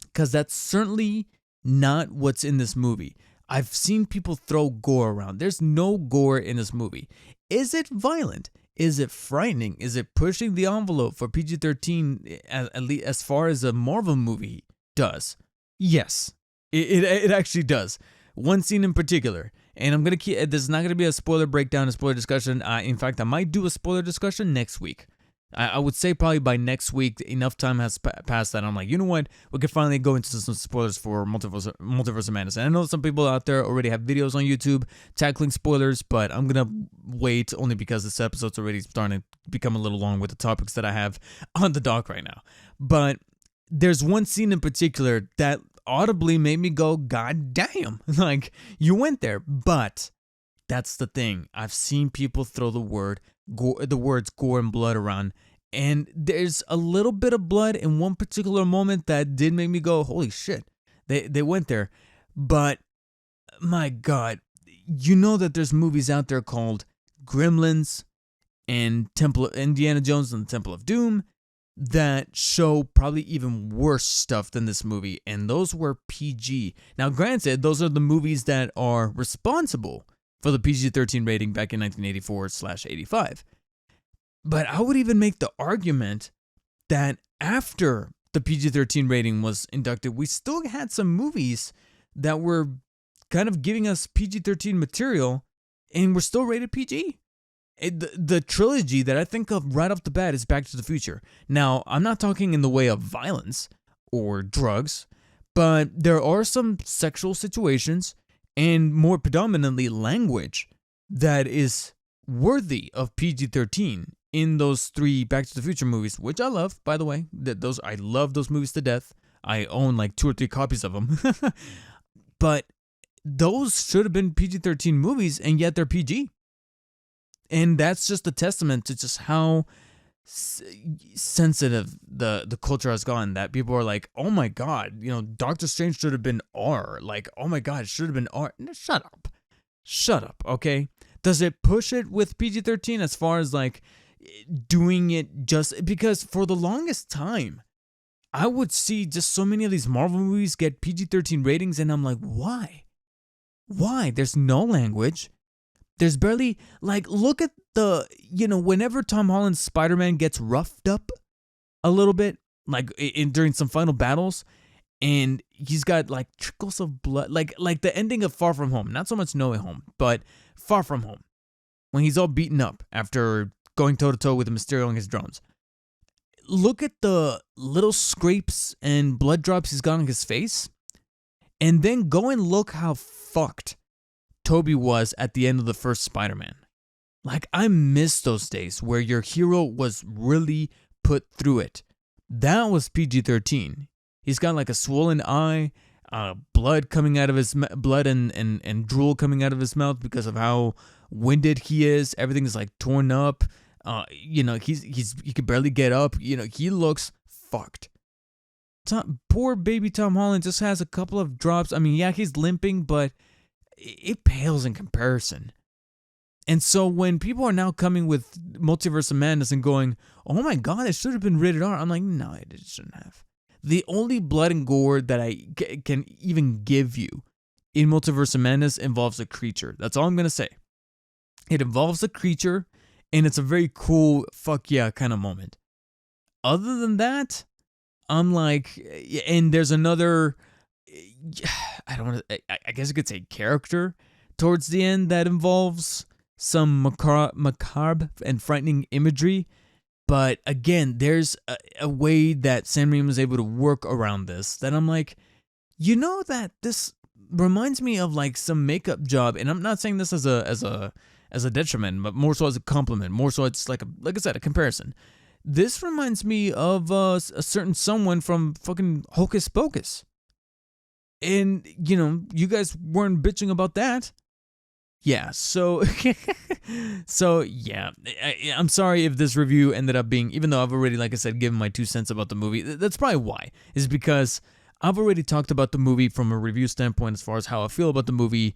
Because that's certainly not what's in this movie. I've seen people throw gore around. There's no gore in this movie. Is it violent? Is it frightening? Is it pushing the envelope for PG-13 at least as far as a Marvel movie does? Yes, it actually does. One scene in particular. And I'm going to keep, this is not going to be a spoiler breakdown, a spoiler discussion. In fact, I might do a spoiler discussion next week. I would say probably by next week, enough time has passed that I'm like, you know what? We could finally go into some spoilers for Multiverse of Madness. And I know some people out there already have videos on YouTube tackling spoilers, but I'm going to wait only because this episode's already starting to become a little long with the topics that I have on the dock right now. But there's one scene in particular that audibly made me go, God damn, like you went there. But that's the thing. I've seen people throw the words gore and blood around, and there's a little bit of blood in one particular moment that did make me go, holy shit, they went there. But my God, you know that there's movies out there called Gremlins and Indiana Jones and the Temple of Doom that show probably even worse stuff than this movie, and those were PG. Now, granted, those are the movies that are responsible for the PG-13 rating back in 1984/85. But I would even make the argument that after the PG-13 rating was inducted, we still had some movies that were kind of giving us PG-13 material and were still rated PG. The trilogy that I think of right off the bat is Back to the Future. Now, I'm not talking in the way of violence or drugs, but there are some sexual situations and more predominantly language that is worthy of PG-13 in those 3 Back to the Future movies, which I love, by the way. I love those movies to death. I own like 2 or 3 copies of them. But those should have been PG-13 movies, and yet they're PG. And that's just a testament to just how sensitive the culture has gone, that people are like, oh my God, Doctor Strange should have been R. Like, oh my God, it should have been R. No, shut up, okay? Does it push it with PG-13 as far as like doing it just because for the longest time, I would see just so many of these Marvel movies get PG-13 ratings, and I'm like, why? There's no language. There's barely, like, look at the, whenever Tom Holland's Spider-Man gets roughed up a little bit, like during some final battles, and he's got like trickles of blood, like the ending of Far From Home, not so much No Way Home, but Far From Home, when he's all beaten up after going toe-to-toe with Mysterio and his drones. Look at the little scrapes and blood drops he's got on his face, and then go and look how fucked Toby was at the end of the first Spider-Man. Like, I miss those days where your hero was really put through it. That was PG-13. He's got like a swollen eye, blood coming out of his blood and drool coming out of his mouth because of how winded he is. Everything is like torn up. He could barely get up. He looks fucked. Poor baby Tom Holland just has a couple of drops. I mean, yeah, he's limping, but it pales in comparison. And so when people are now coming with Multiverse of Madness and going, oh my God, it should have been rated R, I'm like, no, it shouldn't have. The only blood and gore that I can even give you in Multiverse of Madness involves a creature. That's all I'm going to say. It involves a creature, and it's a very cool, fuck yeah kind of moment. Other than that, I'm like, and there's another, I guess you could say character towards the end that involves some macabre and frightening imagery. But again, there's a way that Sam Raimi was able to work around this that I'm like, that this reminds me of like some makeup job, and I'm not saying this as a detriment, but more so as a compliment, more so it's like I said, a comparison. This reminds me of a certain someone from fucking Hocus Pocus. And, you guys weren't bitching about that. Yeah, so yeah, I'm sorry if this review ended up being, even though I've already, like I said, given my 2 cents about the movie, that's probably why, is because I've already talked about the movie from a review standpoint as far as how I feel about the movie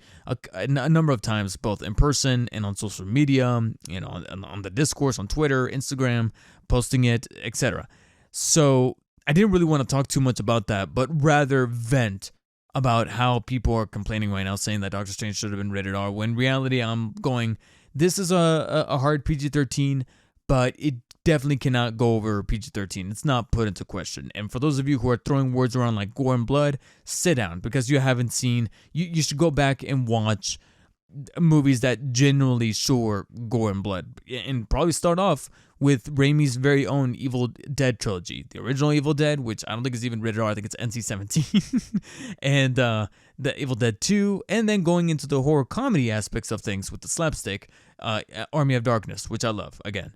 a number of times, both in person and on social media, on the discourse, on Twitter, Instagram, posting it, etc. So I didn't really want to talk too much about that, but rather vent about how people are complaining right now, saying that Doctor Strange should have been rated R, when in reality I'm going, this is a hard PG-13, but it definitely cannot go over PG-13. It's not put into question. And for those of you who are throwing words around like gore and blood, sit down, because you haven't seen, you should go back and watch movies that genuinely show gore and blood, and probably start off with Raimi's very own Evil Dead trilogy, the original Evil Dead, which I don't think is even rated R, I think it's NC-17, and the Evil Dead 2, and then going into the horror comedy aspects of things with the slapstick, Army of Darkness, which I love, again.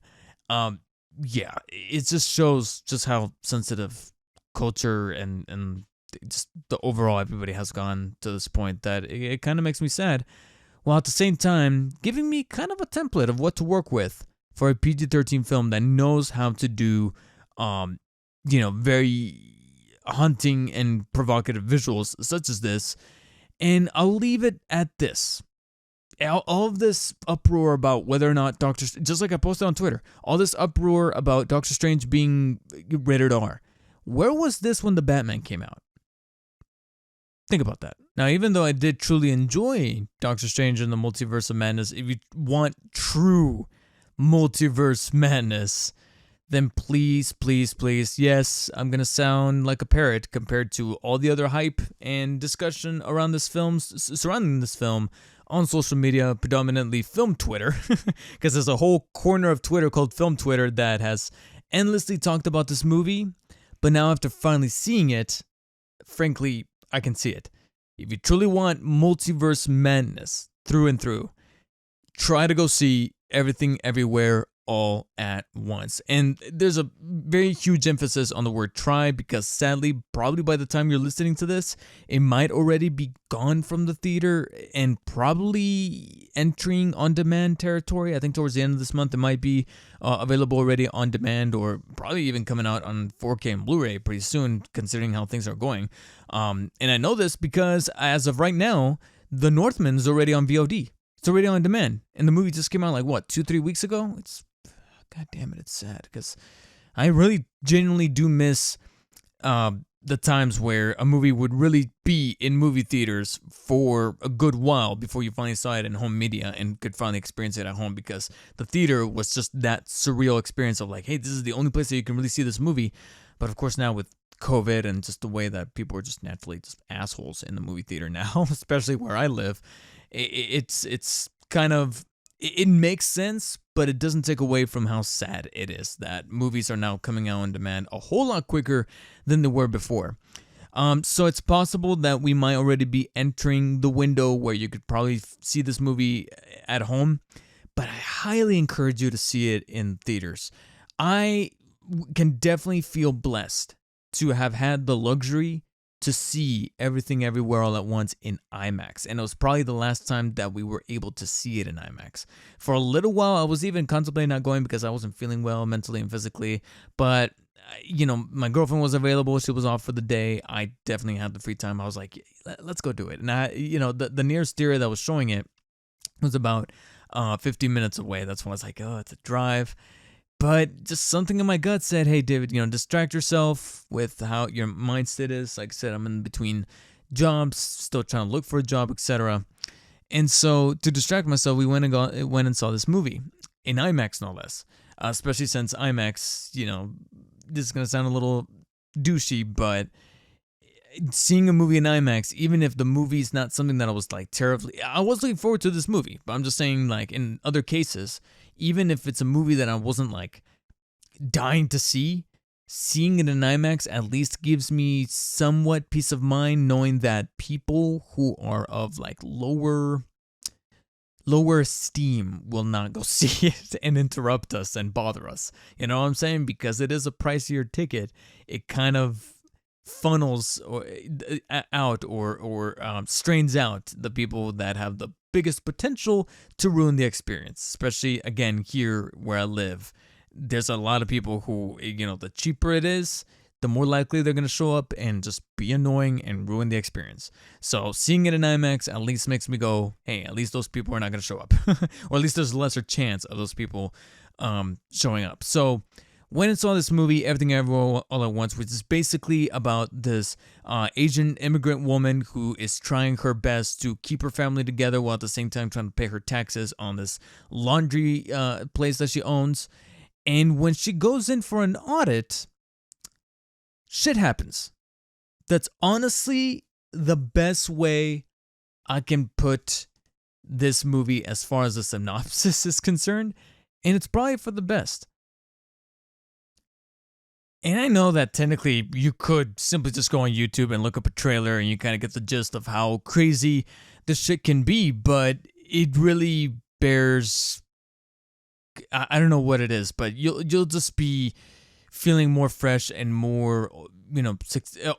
Yeah, it just shows just how sensitive culture and just the overall everybody has gone to this point that it kind of makes me sad, while at the same time giving me kind of a template of what to work with for a PG-13 film that knows how to do, very haunting and provocative visuals such as this. And I'll leave it at this. All of this uproar about whether or not just like I posted on Twitter, all this uproar about Doctor Strange being rated R. Where was this when the Batman came out? Think about that. Now, even though I did truly enjoy Doctor Strange and the Multiverse of Madness, if you want true multiverse madness, then please, please, please, yes, I'm going to sound like a parrot compared to all the other hype and discussion around this film, surrounding this film on social media, predominantly film Twitter, because there's a whole corner of Twitter called Film Twitter that has endlessly talked about this movie, but now after finally seeing it, frankly, I can see it. If you truly want multiverse madness through and through, try to go see Everything Everywhere All at Once. And there's a very huge emphasis on the word try, because sadly, probably by the time you're listening to this, it might already be gone from the theater and probably entering on-demand territory. I think towards the end of this month, it might be available already on demand, or probably even coming out on 4K and Blu-ray pretty soon, considering how things are going. And I know this because as of right now, The Northman is already on VOD. It's already on demand, and the movie just came out like, 2-3 weeks ago? God damn it, it's sad, because I really genuinely do miss the times where a movie would really be in movie theaters for a good while before you finally saw it in home media and could finally experience it at home, because the theater was just that surreal experience of like, hey, this is the only place that you can really see this movie. But of course now with COVID and just the way that people are just naturally just assholes in the movie theater now, especially where I live, it's kind of, it makes sense, but it doesn't take away from how sad it is that movies are now coming out on demand a whole lot quicker than they were before. So it's possible that we might already be entering the window where you could probably see this movie at home, but I highly encourage you to see it in theaters. I can definitely feel blessed to have had the luxury to see Everything Everywhere All at Once in IMAX. And it was probably the last time that we were able to see it in IMAX. For a little while, I was even contemplating not going because I wasn't feeling well mentally and physically. But, my girlfriend was available. She was off for the day. I definitely had the free time. I was like, let's go do it. And the nearest theater that was showing it was about 15 minutes away. That's when I was like, oh, it's a drive. But just something in my gut said, hey, David, distract yourself with how your mindset is. Like I said, I'm in between jobs, still trying to look for a job, etc. And so to distract myself, we went and saw this movie in IMAX, no less. Especially since IMAX, this is going to sound a little douchey, but seeing a movie in IMAX, even if the movie's not something that I was like terribly, I was looking forward to this movie, but I'm just saying, like, in other cases, even if it's a movie that I wasn't like dying to see, seeing it in IMAX at least gives me somewhat peace of mind, knowing that people who are of like lower esteem will not go see it and interrupt us and bother us. You know what I'm saying? Because it is a pricier ticket. It kind of funnels out or strains out the people that have the biggest potential to ruin the experience. Especially, again, here where I live, there's a lot of people who, the cheaper it is, the more likely they're going to show up and just be annoying and ruin the experience. So seeing it in IMAX at least makes me go, hey, at least those people are not going to show up. Or at least there's a lesser chance of those people showing up. So when I saw this movie, Everything Everywhere All at Once, which is basically about this Asian immigrant woman who is trying her best to keep her family together while at the same time trying to pay her taxes on this laundry place that she owns. And when she goes in for an audit, shit happens. That's honestly the best way I can put this movie as far as the synopsis is concerned. And it's probably for the best. And I know that technically you could simply just go on YouTube and look up a trailer and you kind of get the gist of how crazy this shit can be, but it really bears, I don't know what it is, but you'll just be feeling more fresh and more,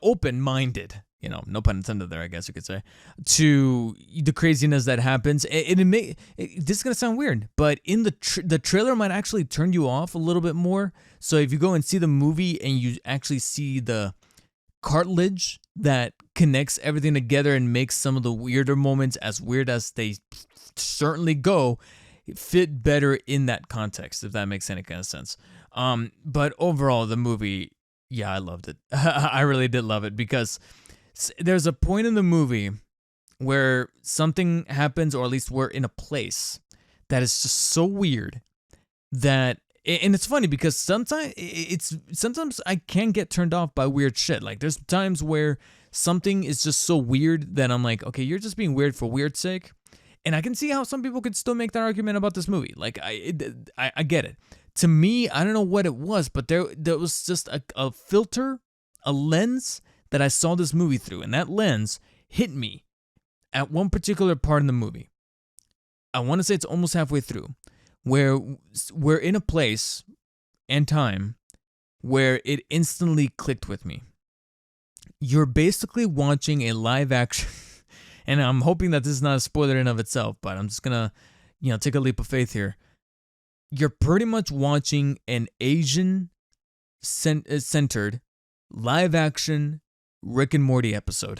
open-minded, no pun intended there, I guess you could say, to the craziness that happens. This is going to sound weird, but in the trailer might actually turn you off a little bit more. So if you go and see the movie and you actually see the cartilage that connects everything together and makes some of the weirder moments, as weird as they certainly go, fit better in that context, if that makes any kind of sense. But overall, the movie, yeah, I loved it. I really did love it, because there's a point in the movie where something happens, or at least we're in a place that is just so weird that, and it's funny because sometimes I can get turned off by weird shit. Like there's times where something is just so weird that I'm like, okay, you're just being weird for weird's sake. And I can see how some people could still make that argument about this movie. Like I get it. To me, I don't know what it was, but there was just a filter, a lens that I saw this movie through, and that lens hit me at one particular part in the movie. I want to say it's almost halfway through, where we're in a place and time where it instantly clicked with me. You're basically watching a live action, and I'm hoping that this is not a spoiler in of itself, but I'm just gonna, take a leap of faith here. You're pretty much watching an Asian centered live action Rick and Morty episode.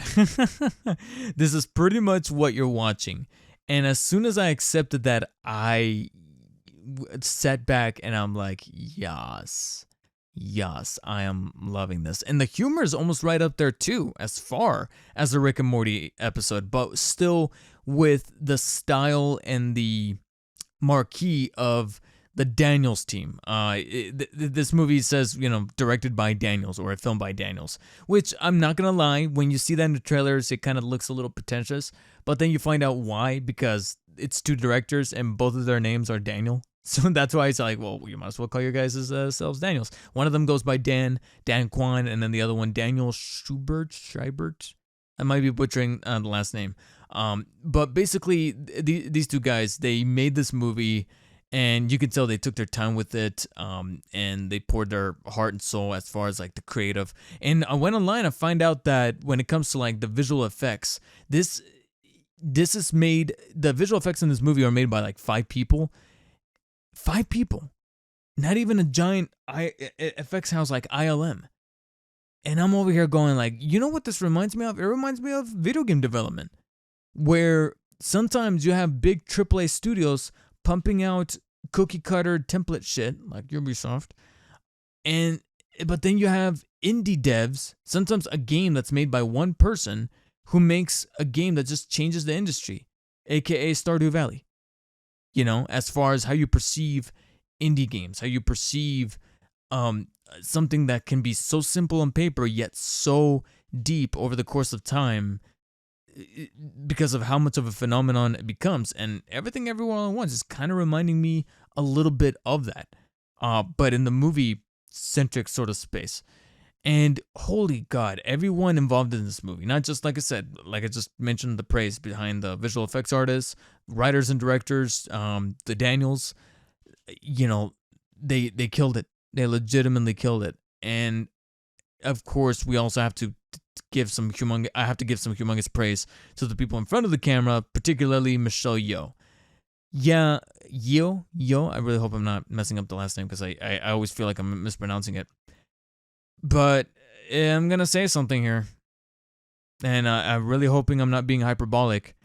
This is pretty much what you're watching. And as soon as I accepted that, I sat back and I'm like, yes, I am loving this. And the humor is almost right up there too, as far as the Rick and Morty episode, but still with the style and the marquee of the Daniels team. This movie says, directed by Daniels, or a film by Daniels, which I'm not going to lie, when you see that in the trailers, it kind of looks a little pretentious, but then you find out why, because it's two directors and both of their names are Daniel. So that's why it's like, well, you might as well call your guys selves Daniels. One of them goes by Dan Kwan, and then the other one, Daniel Schubert. I might be butchering the last name. But basically, these two guys, they made this movie, and you can tell they took their time with it, and they poured their heart and soul as far as like the creative. And I went online and find out that when it comes to like the visual effects, this is made, the visual effects in this movie are made by like 5 people. 5 people. Not even a giant effects house like ILM. And I'm over here going like, you know what this reminds me of? It reminds me of video game development, where sometimes you have big AAA studios pumping out cookie cutter template shit like Ubisoft, but then you have indie devs, sometimes a game that's made by one person who makes a game that just changes the industry, aka Stardew Valley. As far as how you perceive indie games, how you perceive something that can be so simple on paper yet so deep over the course of time, because of how much of a phenomenon it becomes. And Everything Everywhere All at Once is kind of reminding me a little bit of that, but in the movie-centric sort of space. And holy God, everyone involved in this movie, not just, like I said, like I just mentioned, the praise behind the visual effects artists, writers and directors, the Daniels, they killed it. They legitimately killed it. And of course, we also have to give some humongous praise to the people in front of the camera, particularly Michelle Yeoh. Yeah, Yeoh. I really hope I'm not messing up the last name, because I always feel like I'm mispronouncing it. But I'm gonna say something here, and I'm really hoping I'm not being hyperbolic.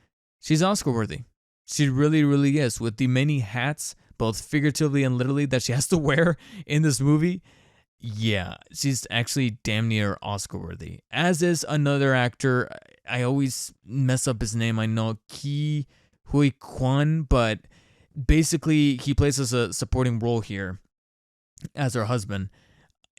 She's Oscar worthy. She really, really is. With the many hats, both figuratively and literally, that she has to wear in this movie, yeah, she's actually damn near Oscar worthy. As is another actor. I always mess up his name. I know Ki Hui Kwan, but basically he plays as a supporting role here as her husband.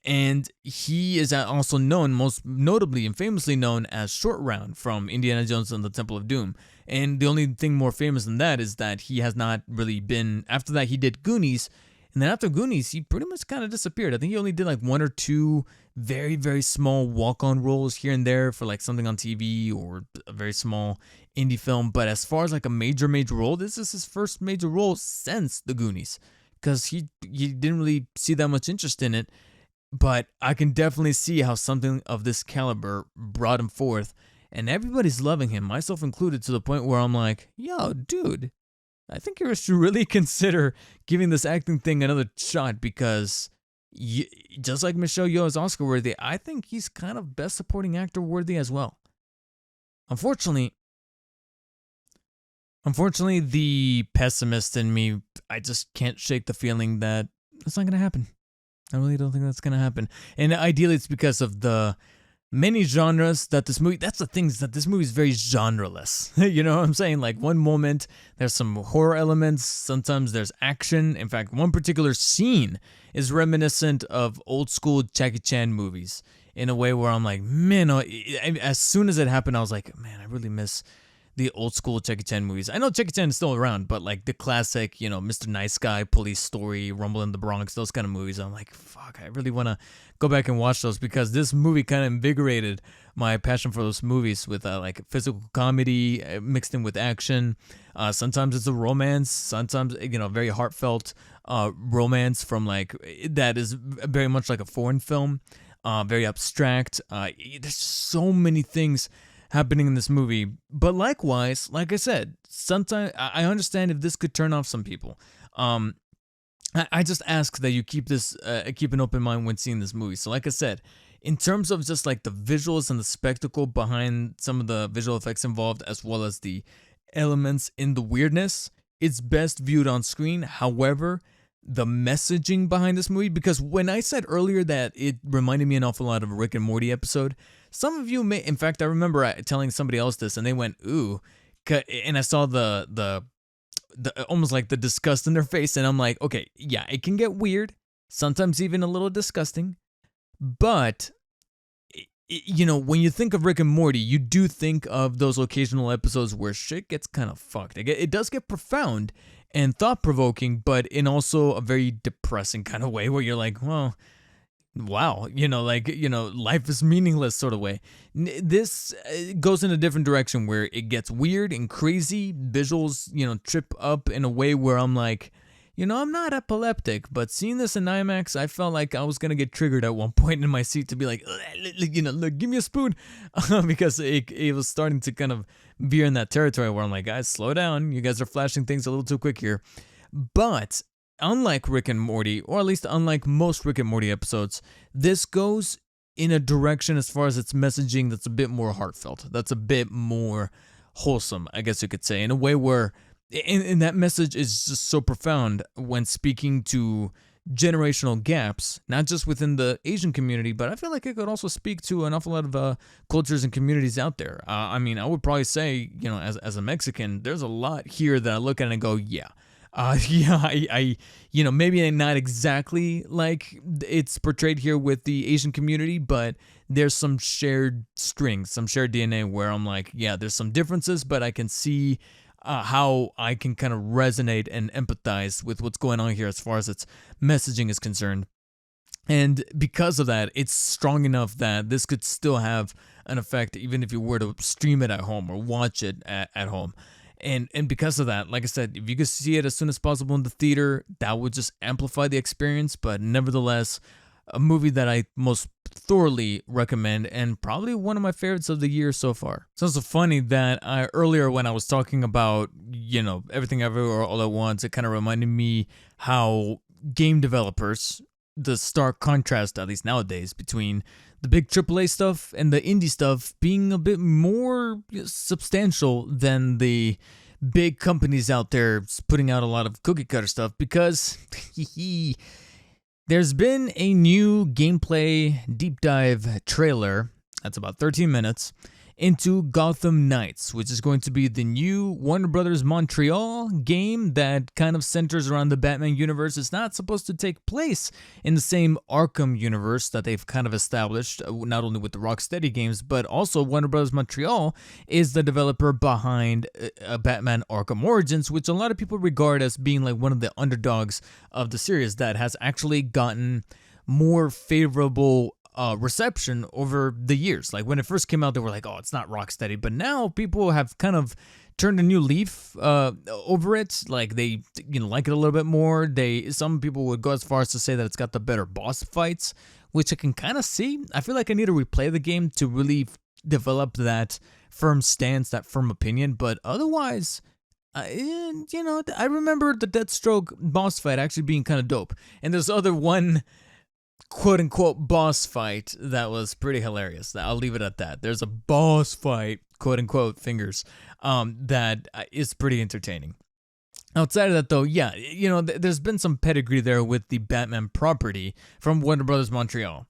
And he is also known, most notably and famously known as Short Round from Indiana Jones and the Temple of Doom. And the only thing more famous than that is that he has not really been, after that he did Goonies, and then after Goonies, he pretty much kind of disappeared. I think he only did like one or two very, very small walk-on roles here and there for like something on TV or a very small indie film. But as far as like a major, major role, this is his first major role since the Goonies, because he didn't really see that much interest in it. But I can definitely see how something of this caliber brought him forth, and everybody's loving him, myself included, to the point where I'm like, yo, dude, I think you should really consider giving this acting thing another shot, because just like Michelle Yeoh is Oscar worthy, I think he's kind of best supporting actor worthy as well. Unfortunately, the pessimist in me, I just can't shake the feeling that it's not going to happen. I really don't think that's going to happen. And ideally, it's because of the many genres that this movie, that's the thing, is that this movie is very genreless. You know what I'm saying? Like, one moment, there's some horror elements, sometimes there's action. In fact, one particular scene is reminiscent of old school Jackie Chan movies in a way where I'm like, man, as soon as it happened, I was like, man, I really miss the old school Jackie Chan movies. I know Jackie Chan is still around, but like the classic, Mr. Nice Guy, Police Story, Rumble in the Bronx, those kind of movies, I'm like, fuck, I really want to go back and watch those, because this movie kind of invigorated my passion for those movies with like physical comedy mixed in with action. Sometimes it's a romance, sometimes, very heartfelt romance from like, that is very much like a foreign film, very abstract. There's so many things happening in this movie. But likewise, like I said, sometimes I understand if this could turn off some people. I just ask that you keep an open mind when seeing this movie. So like I said, in terms of just like the visuals and the spectacle behind some of the visual effects involved, as well as the elements in the weirdness, it's best viewed on screen. However, the messaging behind this movie, because when I said earlier that it reminded me an awful lot of a Rick and Morty episode, some of you may, in fact, I remember telling somebody else this, and they went, ooh, and I saw the almost like the disgust in their face, and I'm like, okay, yeah, it can get weird, sometimes even a little disgusting, but when you think of Rick and Morty, you do think of those occasional episodes where shit gets kind of fucked. It does get profound and thought-provoking, but in also a very depressing kind of way, where you're like, well, wow, life is meaningless sort of way. This goes in a different direction, where it gets weird and crazy. Visuals, trip up in a way where I'm like, I'm not epileptic, but seeing this in IMAX, I felt like I was going to get triggered at one point in my seat to be like, look, give me a spoon, because it was starting to kind of veer in that territory where I'm like, guys, slow down. You guys are flashing things a little too quick here. But unlike Rick and Morty, or at least unlike most Rick and Morty episodes, this goes in a direction as far as its messaging that's a bit more heartfelt, that's a bit more wholesome, I guess you could say, in a way where, and that message is just so profound when speaking to generational gaps, not just within the Asian community, but I feel like it could also speak to an awful lot of cultures and communities out there. I would probably say, as a Mexican, there's a lot here that I look at and go, yeah, I maybe not exactly like it's portrayed here with the Asian community, but there's some shared strings, some shared DNA where I'm like, yeah, there's some differences, but I can see how I can kind of resonate and empathize with what's going on here as far as its messaging is concerned. And because of that, it's strong enough that this could still have an effect even if you were to stream it at home or watch it at home. And because of that, like I said, if you could see it as soon as possible in the theater, that would just amplify the experience. But nevertheless, a movie that I most thoroughly recommend, and probably one of my favorites of the year so far. It's also funny that earlier when I was talking about, Everything Everywhere All at Once, it kind of reminded me how game developers, the stark contrast, at least nowadays, between the big AAA stuff and the indie stuff being a bit more substantial than the big companies out there putting out a lot of cookie cutter stuff, because there's been a new gameplay deep dive trailer that's about 13 minutes into Gotham Knights, which is going to be the new Warner Brothers Montreal game that kind of centers around the Batman universe. It's not supposed to take place in the same Arkham universe that they've kind of established, not only with the Rocksteady games, but also Warner Brothers Montreal is the developer behind Batman Arkham Origins, which a lot of people regard as being like one of the underdogs of the series that has actually gotten more favorable reception over the years. Like when it first came out, they were like, oh, it's not Rocksteady, but now people have kind of turned a new leaf over it. Like they like it a little bit more. Some people would go as far as to say that it's got the better boss fights, which I can kind of see. I feel like I need to replay the game to really develop that firm stance, that firm opinion, but otherwise, I remember the Deathstroke boss fight actually being kind of dope. And there's other one quote-unquote boss fight that was pretty hilarious. I'll leave it at that. There's a boss fight, quote-unquote fingers, that is pretty entertaining. Outside of that, though, yeah, there's been some pedigree there with the Batman property from Warner Brothers Montreal.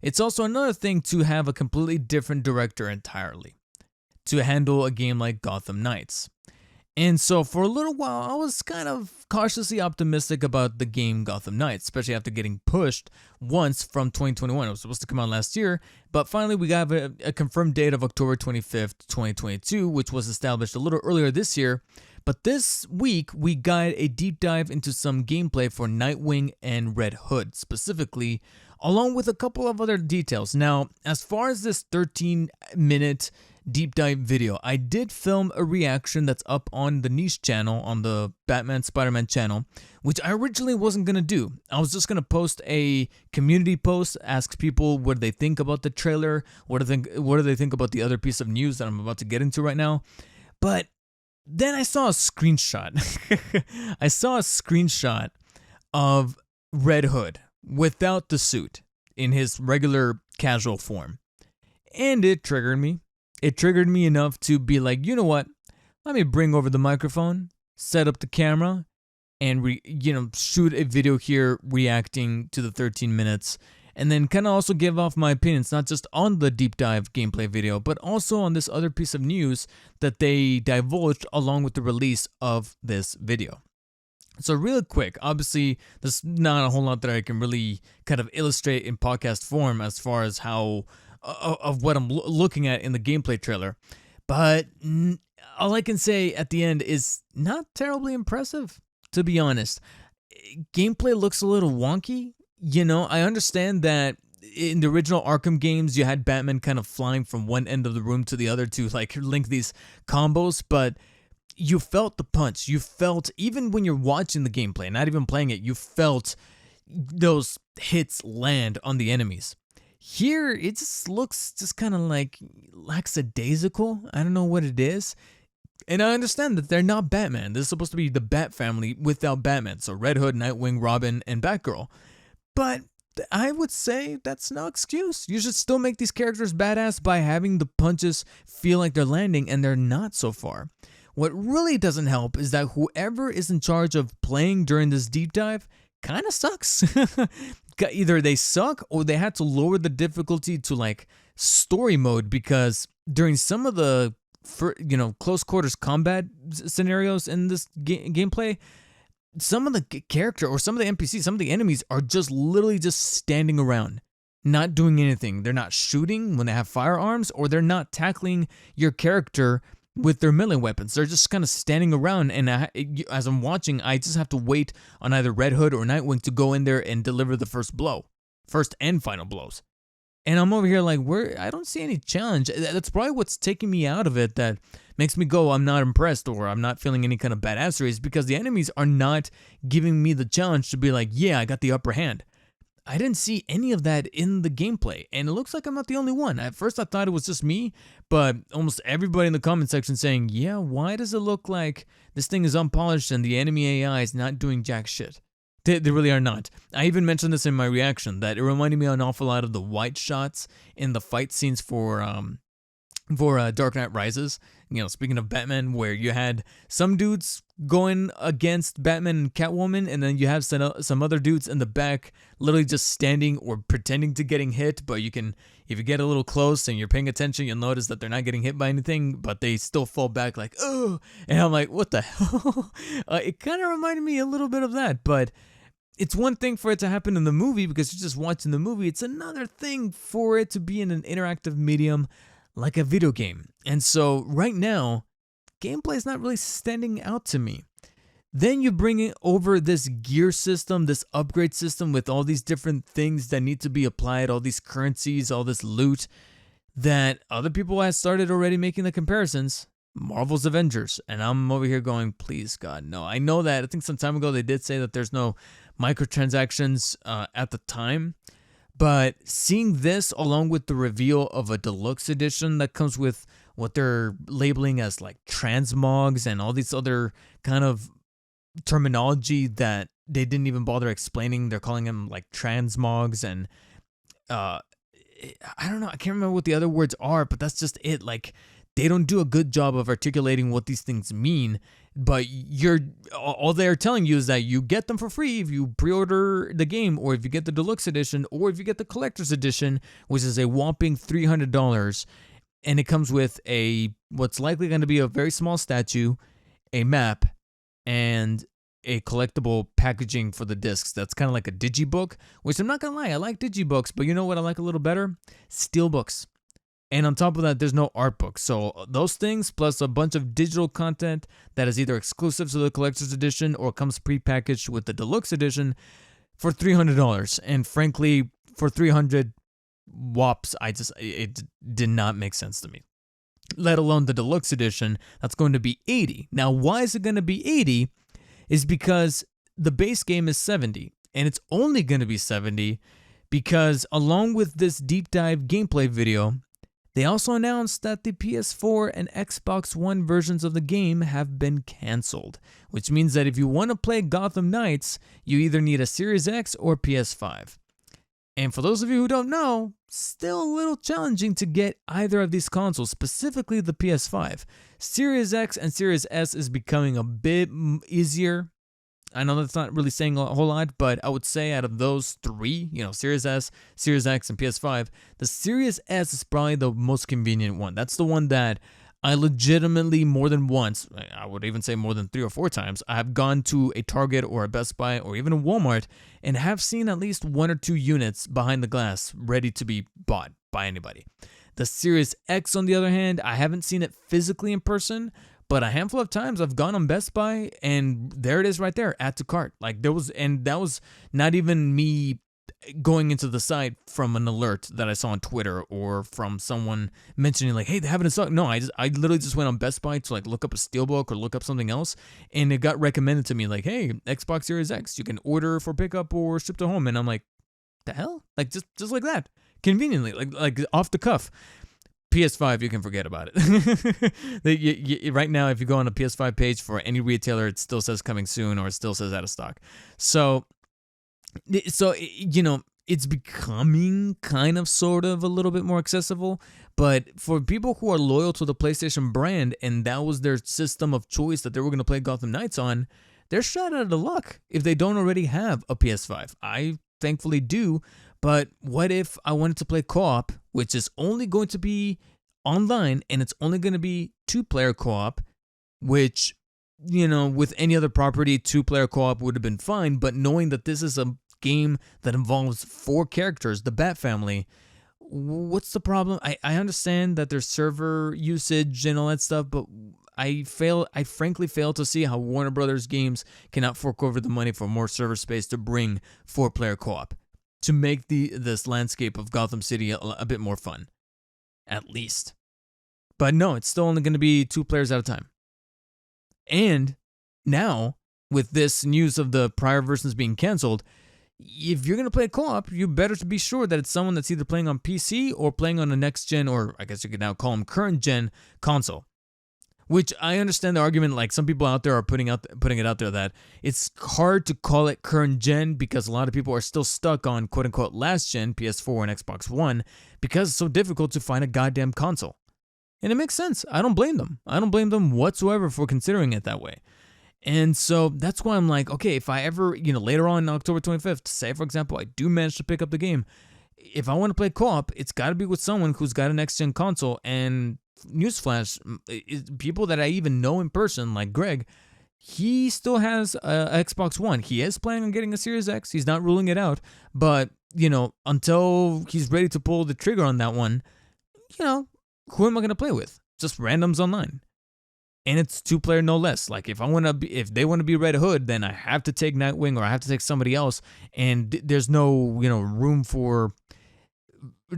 It's also another thing to have a completely different director entirely to handle a game like Gotham Knights. And so for a little while, I was kind of cautiously optimistic about the game Gotham Knights, especially after getting pushed once from 2021. It was supposed to come out last year, but finally we got a confirmed date of October 25th, 2022, which was established a little earlier this year. But this week, we got a deep dive into some gameplay for Nightwing and Red Hood, specifically, along with a couple of other details. Now, as far as this 13-minute deep dive video, I did film a reaction that's up on the niche channel, on the Batman Spider-Man channel, which I originally wasn't going to do. I was just going to post a community post, ask people what they think about the trailer, what do they think about the other piece of news that I'm about to get into right now. But then I saw a screenshot. I saw a screenshot of Red Hood without the suit in his regular casual form. And it triggered me. It triggered me enough to be like, you know what? Let me bring over the microphone, set up the camera, and shoot a video here reacting to the 13 minutes, and then kind of also give off my opinions, not just on the deep dive gameplay video, but also on this other piece of news that they divulged along with the release of this video. So real quick, obviously, there's not a whole lot that I can really kind of illustrate in podcast form as far as how of what I'm looking at in the gameplay trailer, but all I can say at the end is not terribly impressive, to be honest. Gameplay looks a little wonky. I understand that in the original Arkham games, you had Batman kind of flying from one end of the room to the other to like link these combos, but you felt the punch. You felt, even when you're watching the gameplay, not even playing it, you felt those hits land on the enemies. Here, it just looks just kind of like lackadaisical. I don't know what it is. And I understand that they're not Batman. This is supposed to be the Bat family without Batman. So Red Hood, Nightwing, Robin, and Batgirl. But I would say that's no excuse. You should still make these characters badass by having the punches feel like they're landing, and they're not so far. What really doesn't help is that whoever is in charge of playing during this deep dive kind of sucks. Either they suck or they had to lower the difficulty to like story mode, because during some of the close quarters combat scenarios in this gameplay, some of the character or some of the NPCs, some of the enemies are just literally just standing around, not doing anything. They're not shooting when they have firearms, or they're not tackling your character with their melee weapons. They're just kind of standing around, and as I'm watching, I just have to wait on either Red Hood or Nightwing to go in there and deliver the first and final blows. And I'm over here like, I don't see any challenge. That's probably what's taking me out of it, that makes me go, I'm not impressed, or I'm not feeling any kind of badassery, is because the enemies are not giving me the challenge to be like, yeah, I got the upper hand. I didn't see any of that in the gameplay, and it looks like I'm not the only one. At first I thought it was just me, but almost everybody in the comment section saying, yeah, why does it look like this thing is unpolished and the enemy AI is not doing jack shit? They really are not. I even mentioned this in my reaction that it reminded me an awful lot of the white shots in the fight scenes for Dark Knight Rises. You know, speaking of Batman, where you had some dudes going against Batman and Catwoman, and then you have some other dudes in the back literally just standing or pretending to getting hit, but you can, if you get a little close and you're paying attention, you'll notice that they're not getting hit by anything, but they still fall back like, oh, and I'm like, what the hell? It kind of reminded me a little bit of that, but it's one thing for it to happen in the movie because you're just watching the movie. It's another thing for it to be in an interactive medium like a video game. And so right now, gameplay is not really standing out to me. Then you bring it over this gear system, this upgrade system with all these different things that need to be applied, all these currencies, all this loot that other people have started already making the comparisons. Marvel's Avengers. And I'm over here going, please, God, no. I know that. I think some time ago they did say that there's no microtransactions at the time. But seeing this along with the reveal of a deluxe edition that comes with what they're labeling as like transmogs and all these other kind of terminology that they didn't even bother explaining. They're calling them like transmogs and I don't know. I can't remember what the other words are, but that's just it. Like they don't do a good job of articulating what these things mean. But all they're telling you is that you get them for free if you pre-order the game, or if you get the deluxe edition, or if you get the collector's edition, which is a whopping $300, and it comes with what's likely going to be a very small statue, a map, and a collectible packaging for the discs. That's kind of like a digibook, which I'm not gonna lie, I like digibooks, but you know what I like a little better? Steelbooks. And on top of that, there's no art book. So those things, plus a bunch of digital content that is either exclusive to the collector's edition or comes prepackaged with the deluxe edition for $300. And frankly, for 300 wops, it did not make sense to me. Let alone the deluxe edition, that's going to be $80. Now, why is it going to be $80? Is because the base game is $70. And it's only going to be $70 because along with this deep dive gameplay video, they also announced that the PS4 and Xbox One versions of the game have been canceled, which means that if you want to play Gotham Knights, you either need a Series X or PS5. And for those of you who don't know, still a little challenging to get either of these consoles, specifically the PS5. Series X and Series S is becoming a bit easier. I know that's not really saying a whole lot, but I would say out of those three, Series S, Series X, and PS5, the Series S is probably the most convenient one. That's the one that I legitimately more than once, I would even say more than 3 or 4 times, I have gone to a Target or a Best Buy or even a Walmart and have seen at least 1 or 2 units behind the glass ready to be bought by anybody. The Series X, on the other hand, I haven't seen it physically in person, but a handful of times I've gone on Best Buy and there it is right there, add to cart. Like that was not even me going into the site from an alert that I saw on Twitter or from someone mentioning like, hey, they have it in stock. No, I literally just went on Best Buy to like look up a steelbook or look up something else, and it got recommended to me like, hey, Xbox Series X, you can order for pickup or ship to home, and I'm like, the hell? Like just like that, conveniently, like off the cuff. PS5, you can forget about it. Right now, if you go on a PS5 page for any retailer, it still says coming soon or it still says out of stock. So it's becoming kind of sort of a little bit more accessible. But for people who are loyal to the PlayStation brand and that was their system of choice that they were going to play Gotham Knights on, they're shot out of the luck if they don't already have a PS5. I thankfully do. But what if I wanted to play co-op, which is only going to be online and it's only going to be 2-player co-op, which, with any other property, 2-player co-op would have been fine. But knowing that this is a game that involves 4 characters, the Bat family, what's the problem? I understand that there's server usage and all that stuff, but I frankly fail to see how Warner Brothers games cannot fork over the money for more server space to bring 4-player co-op, to make this landscape of Gotham City a bit more fun, at least. But no, it's still only going to be 2 players at a time. And now, with this news of the prior versions being canceled, if you're going to play co-op, you better be sure that it's someone that's either playing on PC or playing on a next-gen, or I guess you could now call them current-gen console. Which I understand the argument, like some people out there are putting it out there that it's hard to call it current gen because a lot of people are still stuck on quote unquote last gen PS4 and Xbox One because it's so difficult to find a goddamn console. And it makes sense. I don't blame them. I don't blame them whatsoever for considering it that way. And so that's why I'm like, okay, if I ever, later on October 25th, say for example, I do manage to pick up the game, if I want to play co-op, it's got to be with someone who's got a next-gen console. And newsflash, people that I even know in person, like Greg, he still has a Xbox One. He is planning on getting a Series X. He's not ruling it out. But, until he's ready to pull the trigger on that one, who am I going to play with? Just randoms online. And it's 2-player no less. Like if they want to be Red Hood, then I have to take Nightwing or I have to take somebody else. And there's no, room for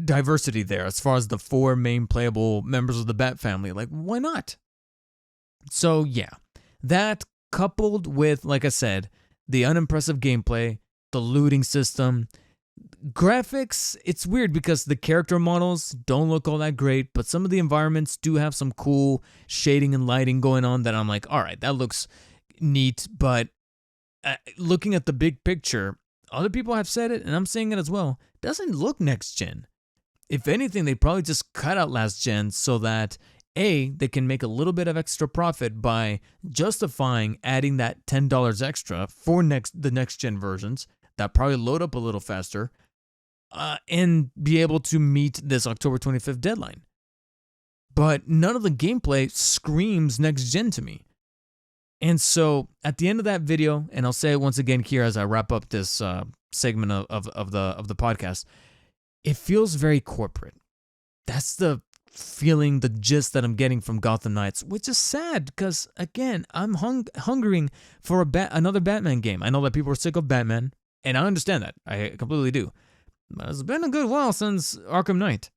diversity there as far as the 4 main playable members of the Bat family. Like, why not? So yeah, that coupled with, like I said, the unimpressive gameplay, the looting system, graphics, it's weird because the character models don't look all that great, but some of the environments do have some cool shading and lighting going on that I'm like, all right, that looks neat. But looking at the big picture, other people have said it, and I'm saying it as well, doesn't look next gen. If anything, they probably just cut out last gen so that they can make a little bit of extra profit by justifying adding that $10 extra for the next gen versions that probably load up a little faster, and be able to meet this October 25th deadline. But none of the gameplay screams next gen to me. And so at the end of that video, and I'll say it once again here as I wrap up this segment of the podcast, it feels very corporate. That's the feeling, the gist that I'm getting from Gotham Knights, which is sad because, again, I'm hungering for another Batman game. I know that people are sick of Batman, and I understand that. I completely do. But it's been a good while since Arkham Knight.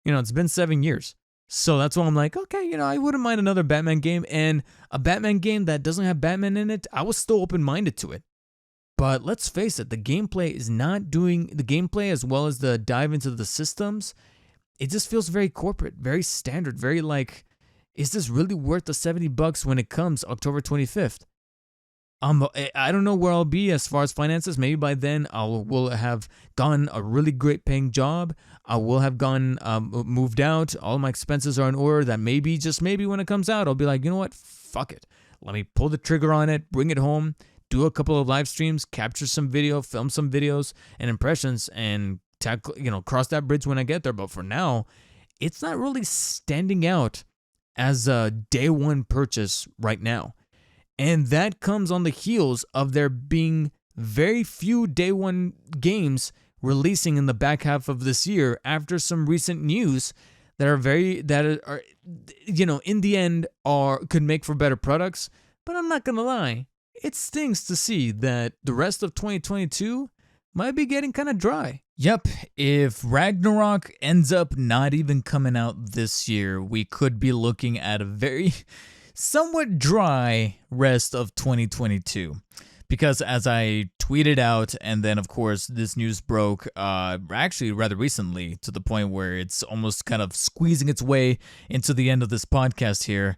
It's been 7 years. So that's why I'm like, okay, I wouldn't mind another Batman game. And a Batman game that doesn't have Batman in it, I was still open-minded to it. But let's face it, the gameplay is not doing the gameplay as well as the dive into the systems. It just feels very corporate, very standard, very like, is this really worth the $70 when it comes October 25th? I don't know where I'll be as far as finances. Maybe by then I will have gotten a really great paying job. I will have moved out. All my expenses are in order. That maybe, just maybe when it comes out, I'll be like, you know what? Fuck it. Let me pull the trigger on it, bring it home, do a couple of live streams, capture some video, film some videos and impressions, and cross that bridge when I get there. But for now, it's not really standing out as a day one purchase right now. And that comes on the heels of there being very few day one games releasing in the back half of this year after some recent news that are in the end could make for better products. But I'm not gonna lie, it stings to see that the rest of 2022 might be getting kind of dry. Yep, if Ragnarok ends up not even coming out this year, we could be looking at a very somewhat dry rest of 2022. Because as I tweeted out, and then of course this news broke actually rather recently, to the point where it's almost kind of squeezing its way into the end of this podcast here.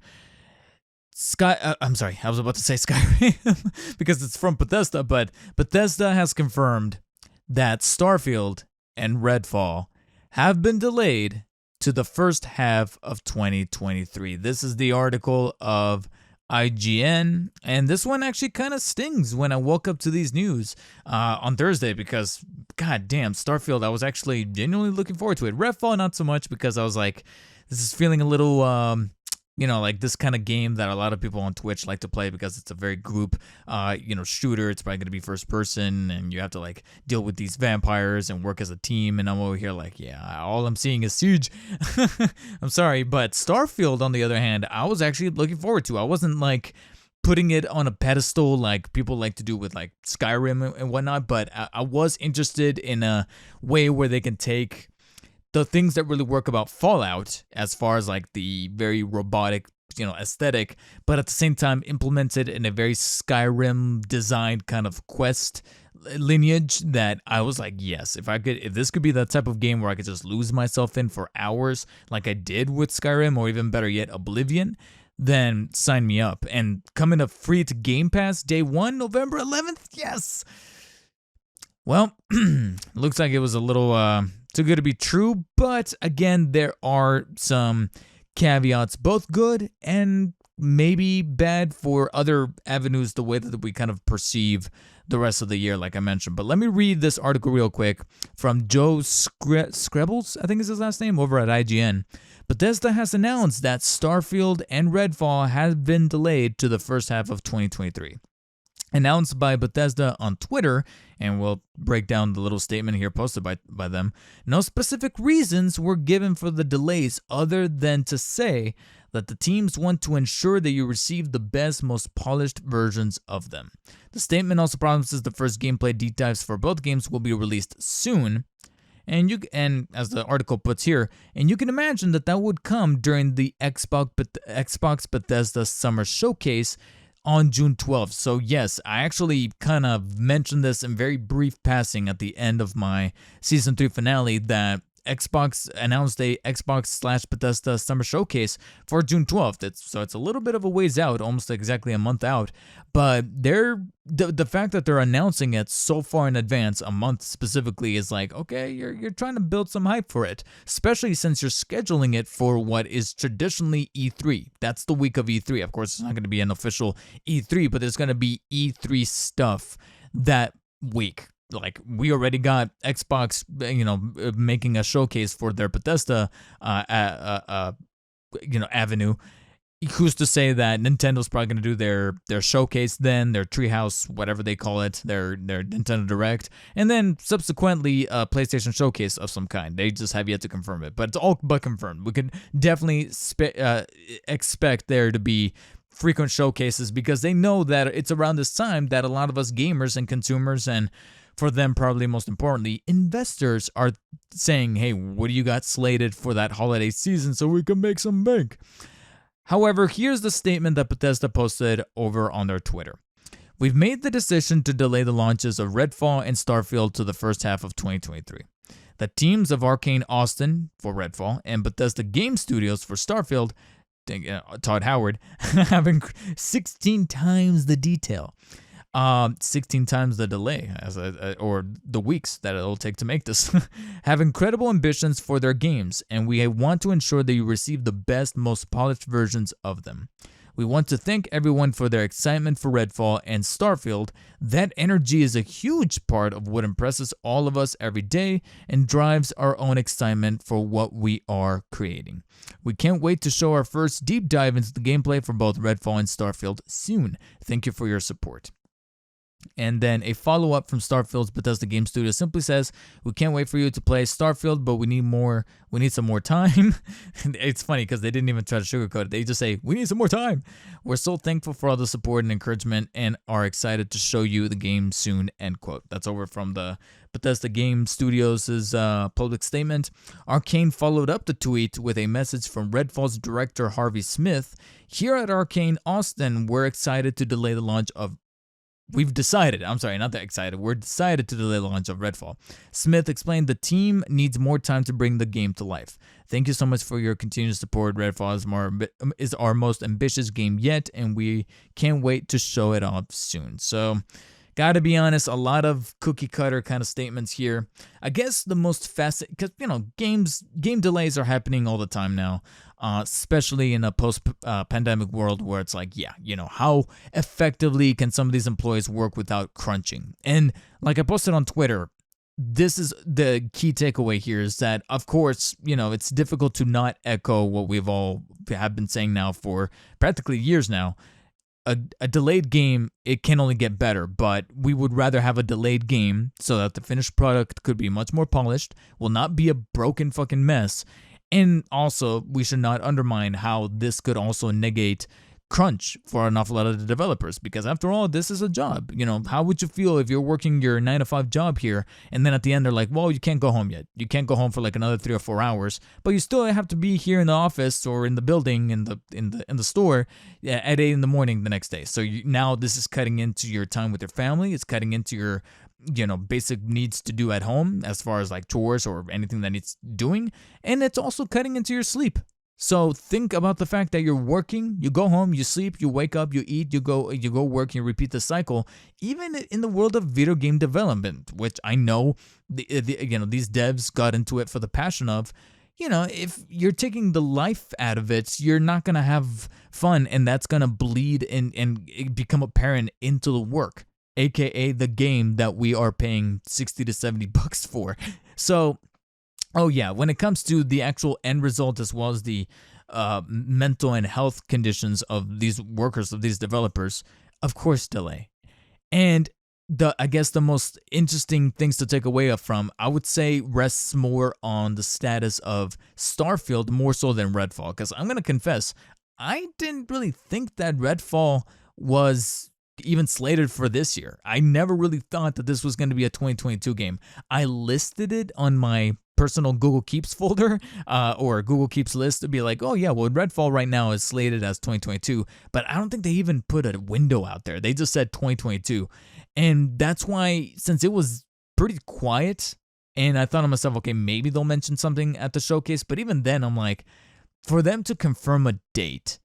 I'm sorry, I was about to say Skyrim because it's from Bethesda, but Bethesda has confirmed that Starfield and Redfall have been delayed to the first half of 2023. This is the article of IGN, and this one actually kind of stings when I woke up to these news on Thursday because, god damn, Starfield, I was actually genuinely looking forward to it. Redfall, not so much, because I was like, this is feeling a little, like this kind of game that a lot of people on Twitch like to play because it's a very group, shooter. It's probably going to be first person, and you have to like deal with these vampires and work as a team. And I'm over here like, yeah, all I'm seeing is Siege. I'm sorry, but Starfield, on the other hand, I was actually looking forward to. I wasn't like putting it on a pedestal like people like to do with like Skyrim and whatnot, but I was interested in a way where they can take the things that really work about Fallout as far as like the very robotic, aesthetic, but at the same time implemented in a very Skyrim designed kind of quest lineage that I was like, yes, if this could be that type of game where I could just lose myself in for hours like I did with Skyrim, or even better yet, Oblivion, then sign me up. And coming up free to Game Pass day 1, November 11th. Yes. Well, looks like it was a little too good to be true, but again, there are some caveats, both good and maybe bad for other avenues, the way that we kind of perceive the rest of the year, like I mentioned. But let me read this article real quick from Joe Screbbles, I think is his last name, over at IGN. Bethesda has announced that Starfield and Redfall have been delayed to the first half of 2023. Announced by Bethesda on Twitter, and we'll break down the little statement here posted by them. No specific reasons were given for the delays other than to say that the teams want to ensure that you receive the best, most polished versions of them. The statement also promises the first gameplay deep dives for both games will be released soon. And as the article puts here, and you can imagine that would come during the Xbox Bethesda Summer Showcase on June 12th. So yes, I actually kind of mentioned this in very brief passing at the end of my Season 3 finale that Xbox announced a Xbox/Bethesda Summer Showcase for June 12th. It's a little bit of a ways out, almost exactly a month out. But the fact that they're announcing it so far in advance, a month specifically, is like, okay, you're trying to build some hype for it, especially since you're scheduling it for what is traditionally E3. That's the week of E3. Of course, it's not going to be an official E3, but there's going to be E3 stuff that week. Like, we already got Xbox, making a showcase for their Bethesda, avenue. Who's to say that Nintendo's probably going to do their showcase then, their Treehouse, whatever they call it, their Nintendo Direct, and then subsequently a PlayStation Showcase of some kind. They just have yet to confirm it, but it's all but confirmed. We could definitely expect there to be frequent showcases because they know that it's around this time that a lot of us gamers and consumers, and for them probably most importantly, investors, are saying, hey, what do you got slated for that holiday season so we can make some bank? However, here's the statement that Bethesda posted over on their Twitter. We've made the decision to delay the launches of Redfall and Starfield to the first half of 2023. The teams of Arcane Austin for Redfall and Bethesda Game Studios for Starfield, Todd Howard, having 16 times the detail. 16 times the delay, or the weeks that it'll take to make this, have incredible ambitions for their games, and we want to ensure that you receive the best, most polished versions of them. We want to thank everyone for their excitement for Redfall and Starfield. That energy is a huge part of what impresses all of us every day and drives our own excitement for what we are creating. We can't wait to show our first deep dive into the gameplay for both Redfall and Starfield soon. Thank you for your support. And then a follow-up from Starfield's Bethesda Game Studio simply says, we can't wait for you to play Starfield, but we need some more time. It's funny because they didn't even try to sugarcoat it. They just say, we need some more time. We're so thankful for all the support and encouragement and are excited to show you the game soon, end quote. That's over from the Bethesda Game Studios' public statement. Arcane followed up the tweet with a message from Redfall's director Harvey Smith. Here at Arcane Austin, we're excited to delay the launch of We're decided to delay the launch of Redfall. Smith explained the team needs more time to bring the game to life. Thank you so much for your continued support. Redfall is our most ambitious game yet, and we can't wait to show it off soon. So, gotta be honest, a lot of cookie cutter kind of statements here. I guess the most fascinating, because, game delays are happening all the time now. Especially in a post-pandemic world where it's like, how effectively can some of these employees work without crunching? And like I posted on Twitter, this is the key takeaway here is that, of course, it's difficult to not echo what we've all have been saying now for practically years now. A delayed game, it can only get better, but we would rather have a delayed game so that the finished product could be much more polished, will not be a broken fucking mess. And also, we should not undermine how this could also negate crunch for an awful lot of the developers, because after all, this is a job. How would you feel if you're working your 9-to-5 job here, and then at the end they're like, well, you can't go home yet. You can't go home for like another 3 or 4 hours, but you still have to be here in the office or in the building, in the store at 8 in the morning the next day. So now this is cutting into your time with your family. It's cutting into your basic needs to do at home as far as like chores or anything that needs doing. And it's also cutting into your sleep. So think about the fact that you're working, you go home, you sleep, you wake up, you eat, you go work, you repeat the cycle. Even in the world of video game development, which I know these devs got into it for the passion of, if you're taking the life out of it, you're not gonna have fun, and that's gonna bleed and become apparent into the work, aka the game that we are paying 60 to 70 bucks for. So, oh yeah, when it comes to the actual end result as well as the mental and health conditions of these workers, of these developers, of course, delay. And I guess the most interesting things to take away from, I would say, rests more on the status of Starfield more so than Redfall. Because I'm gonna confess, I didn't really think that Redfall was even slated for this year. I never really thought that this was going to be a 2022 game. I listed it on my personal Google Keeps folder or Google Keeps list to be like, oh yeah, well, Redfall right now is slated as 2022, but I don't think they even put a window out there. They just said 2022. And that's why, since it was pretty quiet, and I thought to myself, okay, maybe they'll mention something at the showcase, but even then, I'm like, for them to confirm a date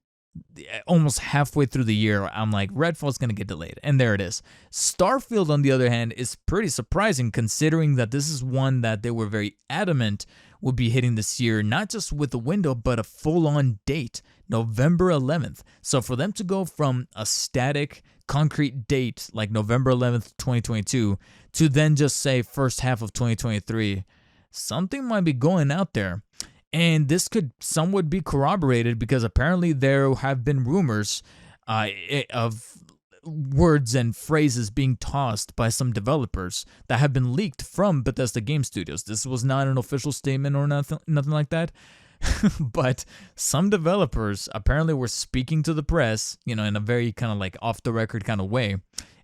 almost halfway through the year, I'm like, Redfall's going to get delayed. And there it is. Starfield, on the other hand, is pretty surprising considering that this is one that they were very adamant would be hitting this year, not just with a window, but a full-on date, November 11th. So for them to go from a static, concrete date like November 11th, 2022, to then just say first half of 2023, something might be going out there. And this could somewhat be corroborated because apparently there have been rumors of words and phrases being tossed by some developers that have been leaked from Bethesda Game Studios. This was not an official statement or nothing like that. But some developers apparently were speaking to the press, in a very kind of like off the record kind of way.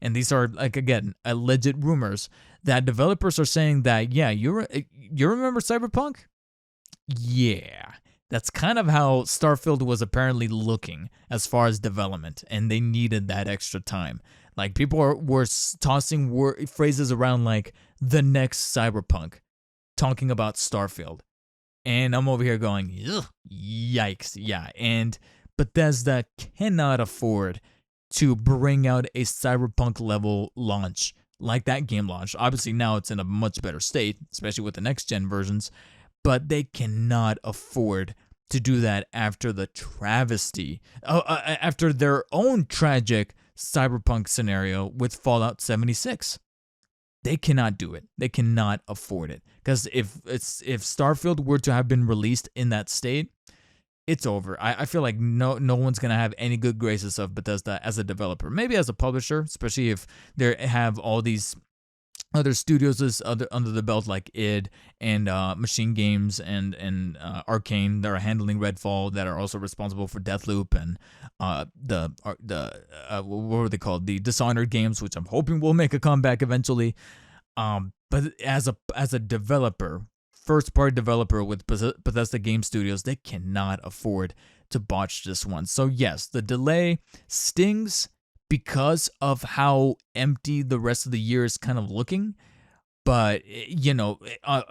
And these are, like, again, alleged rumors that developers are saying that, yeah, you remember Cyberpunk? Yeah, that's kind of how Starfield was apparently looking as far as development, and they needed that extra time. Like, people were tossing phrases around like the next Cyberpunk, talking about Starfield. And I'm over here going, ugh, yikes, yeah. And Bethesda cannot afford to bring out a Cyberpunk level launch like that game launched. Obviously, now it's in a much better state, especially with the next gen versions. But they cannot afford to do that after the travesty, after their own tragic Cyberpunk scenario with Fallout 76. They cannot do it. They cannot afford it. Because if Starfield were to have been released in that state, it's over. I feel like no one's going to have any good graces of Bethesda as a developer. Maybe as a publisher, especially if they have all these other studios under the belt like id and Machine Games and Arcane that are handling Redfall, that are also responsible for Deathloop and what were they called, the Dishonored games, which I'm hoping will make a comeback eventually. But as a developer, first party developer with Bethesda Game Studios, they cannot afford to botch this one. So yes, the delay stings because of how empty the rest of the year is kind of looking. But,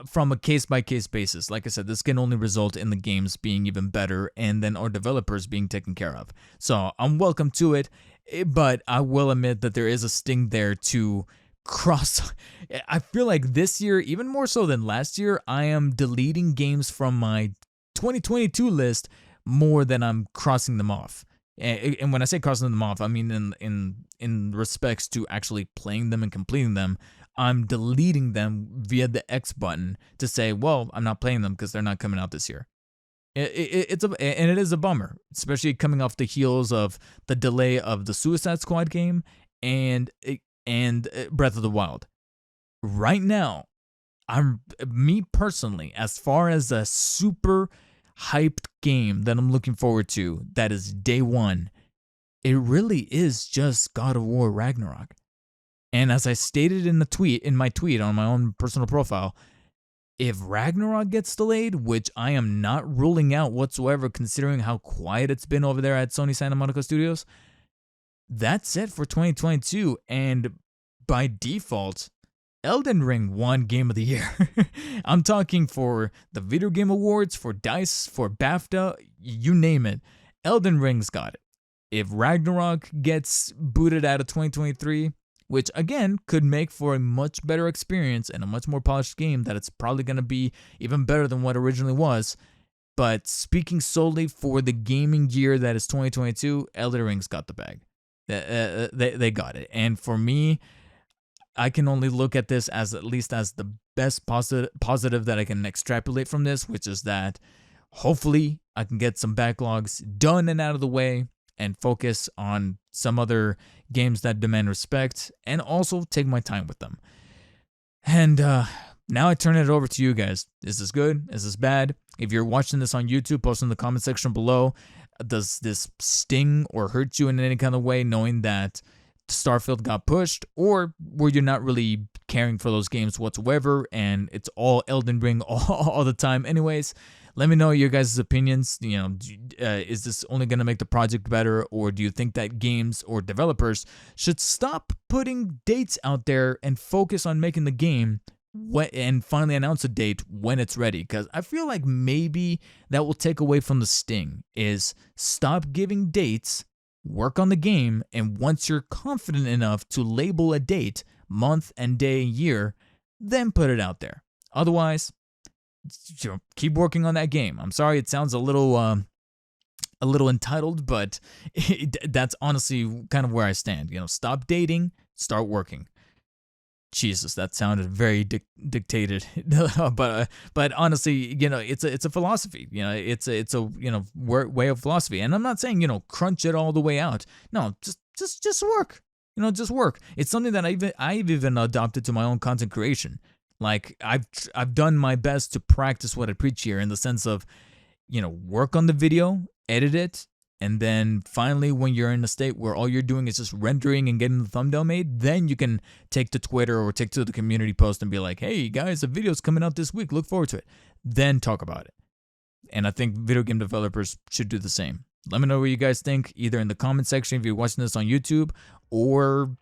from a case-by-case basis, like I said, this can only result in the games being even better and then our developers being taken care of. So I'm welcome to it, but I will admit that there is a sting there to cross. I feel like this year, even more so than last year, I am deleting games from my 2022 list more than I'm crossing them off. And when I say crossing them off, I mean in respects to actually playing them and completing them. I'm deleting them via the X button to say, well, I'm not playing them because they're not coming out this year. It is a bummer, especially coming off the heels of the delay of the Suicide Squad game and Breath of the Wild. Right now, me personally, as far as a super hyped game that I'm looking forward to, that is day one, it really is just God of War Ragnarok. And as I stated in my tweet on my own personal profile, if Ragnarok gets delayed, which I am not ruling out whatsoever considering how quiet it's been over there at Sony Santa Monica Studios, that's it for 2022. And by default, Elden Ring won Game of the Year. I'm talking for the Video Game Awards, for DICE, for BAFTA, you name it. Elden Ring's got it. If Ragnarok gets booted out of 2023, which again could make for a much better experience and a much more polished game, that it's probably going to be even better than what originally was. But speaking solely for the gaming year that is 2022, Elden Ring's got the bag. They got it. And for me, I can only look at this as at least as the best positive that I can extrapolate from this, which is that hopefully I can get some backlogs done and out of the way and focus on some other games that demand respect and also take my time with them. And now I turn it over to you guys. Is this good? Is this bad? If you're watching this on YouTube, post in the comment section below. Does this sting or hurt you in any kind of way knowing that Starfield got pushed, or were you not really caring for those games whatsoever and it's all Elden Ring all the time anyways? Let me know your guys' opinions. Is this only going to make the project better, or do you think that games or developers should stop putting dates out there and focus on making the game and finally announce a date when it's ready? Because I feel like maybe that will take away from the sting, is stop giving dates, work on the game, and once you're confident enough to label a date, month and day, year, then put it out there. Otherwise, keep working on that game. I'm sorry it sounds a little entitled, but that's honestly kind of where I stand. Stop dating, start working. Jesus, that sounded very dictated, but honestly, it's a philosophy. It's a way of philosophy, and I'm not saying crunch it all the way out. No, just work. Just work. It's something that I've even adopted to my own content creation. Like I've done my best to practice what I preach here, in the sense of work on the video, edit it. And then finally, when you're in a state where all you're doing is just rendering and getting the thumbnail made, then you can take to Twitter or take to the community post and be like, hey guys, a video's coming out this week, look forward to it. Then talk about it. And I think video game developers should do the same. Let me know what you guys think, either in the comment section if you're watching this on YouTube, or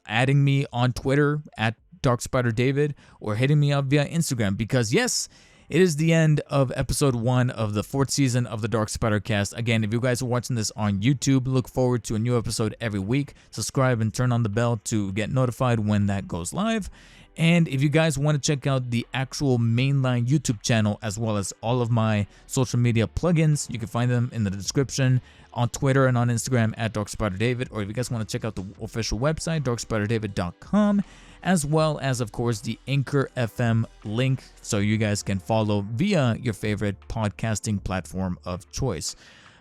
adding me on Twitter at DarkspiderDavid, or hitting me up via Instagram, because yes, it is the end of episode 1 of the 4th season of the DarkspiderCast. Again, if you guys are watching this on YouTube, look forward to a new episode every week. Subscribe and turn on the bell to get notified when that goes live. And if you guys want to check out the actual mainline YouTube channel, as well as all of my social media plugins, you can find them in the description on Twitter and on Instagram at DarkspiderDavid. Or if you guys want to check out the official website, DarkspiderDavid.com. as well as, of course, the Anchor FM link, so you guys can follow via your favorite podcasting platform of choice.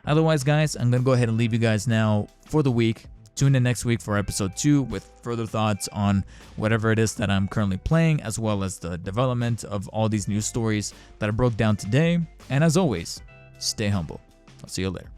Otherwise, guys, I'm going to go ahead and leave you guys now for the week. Tune in next week for episode 2 with further thoughts on whatever it is that I'm currently playing, as well as the development of all these news stories that I broke down today. And as always, stay humble. I'll see you later.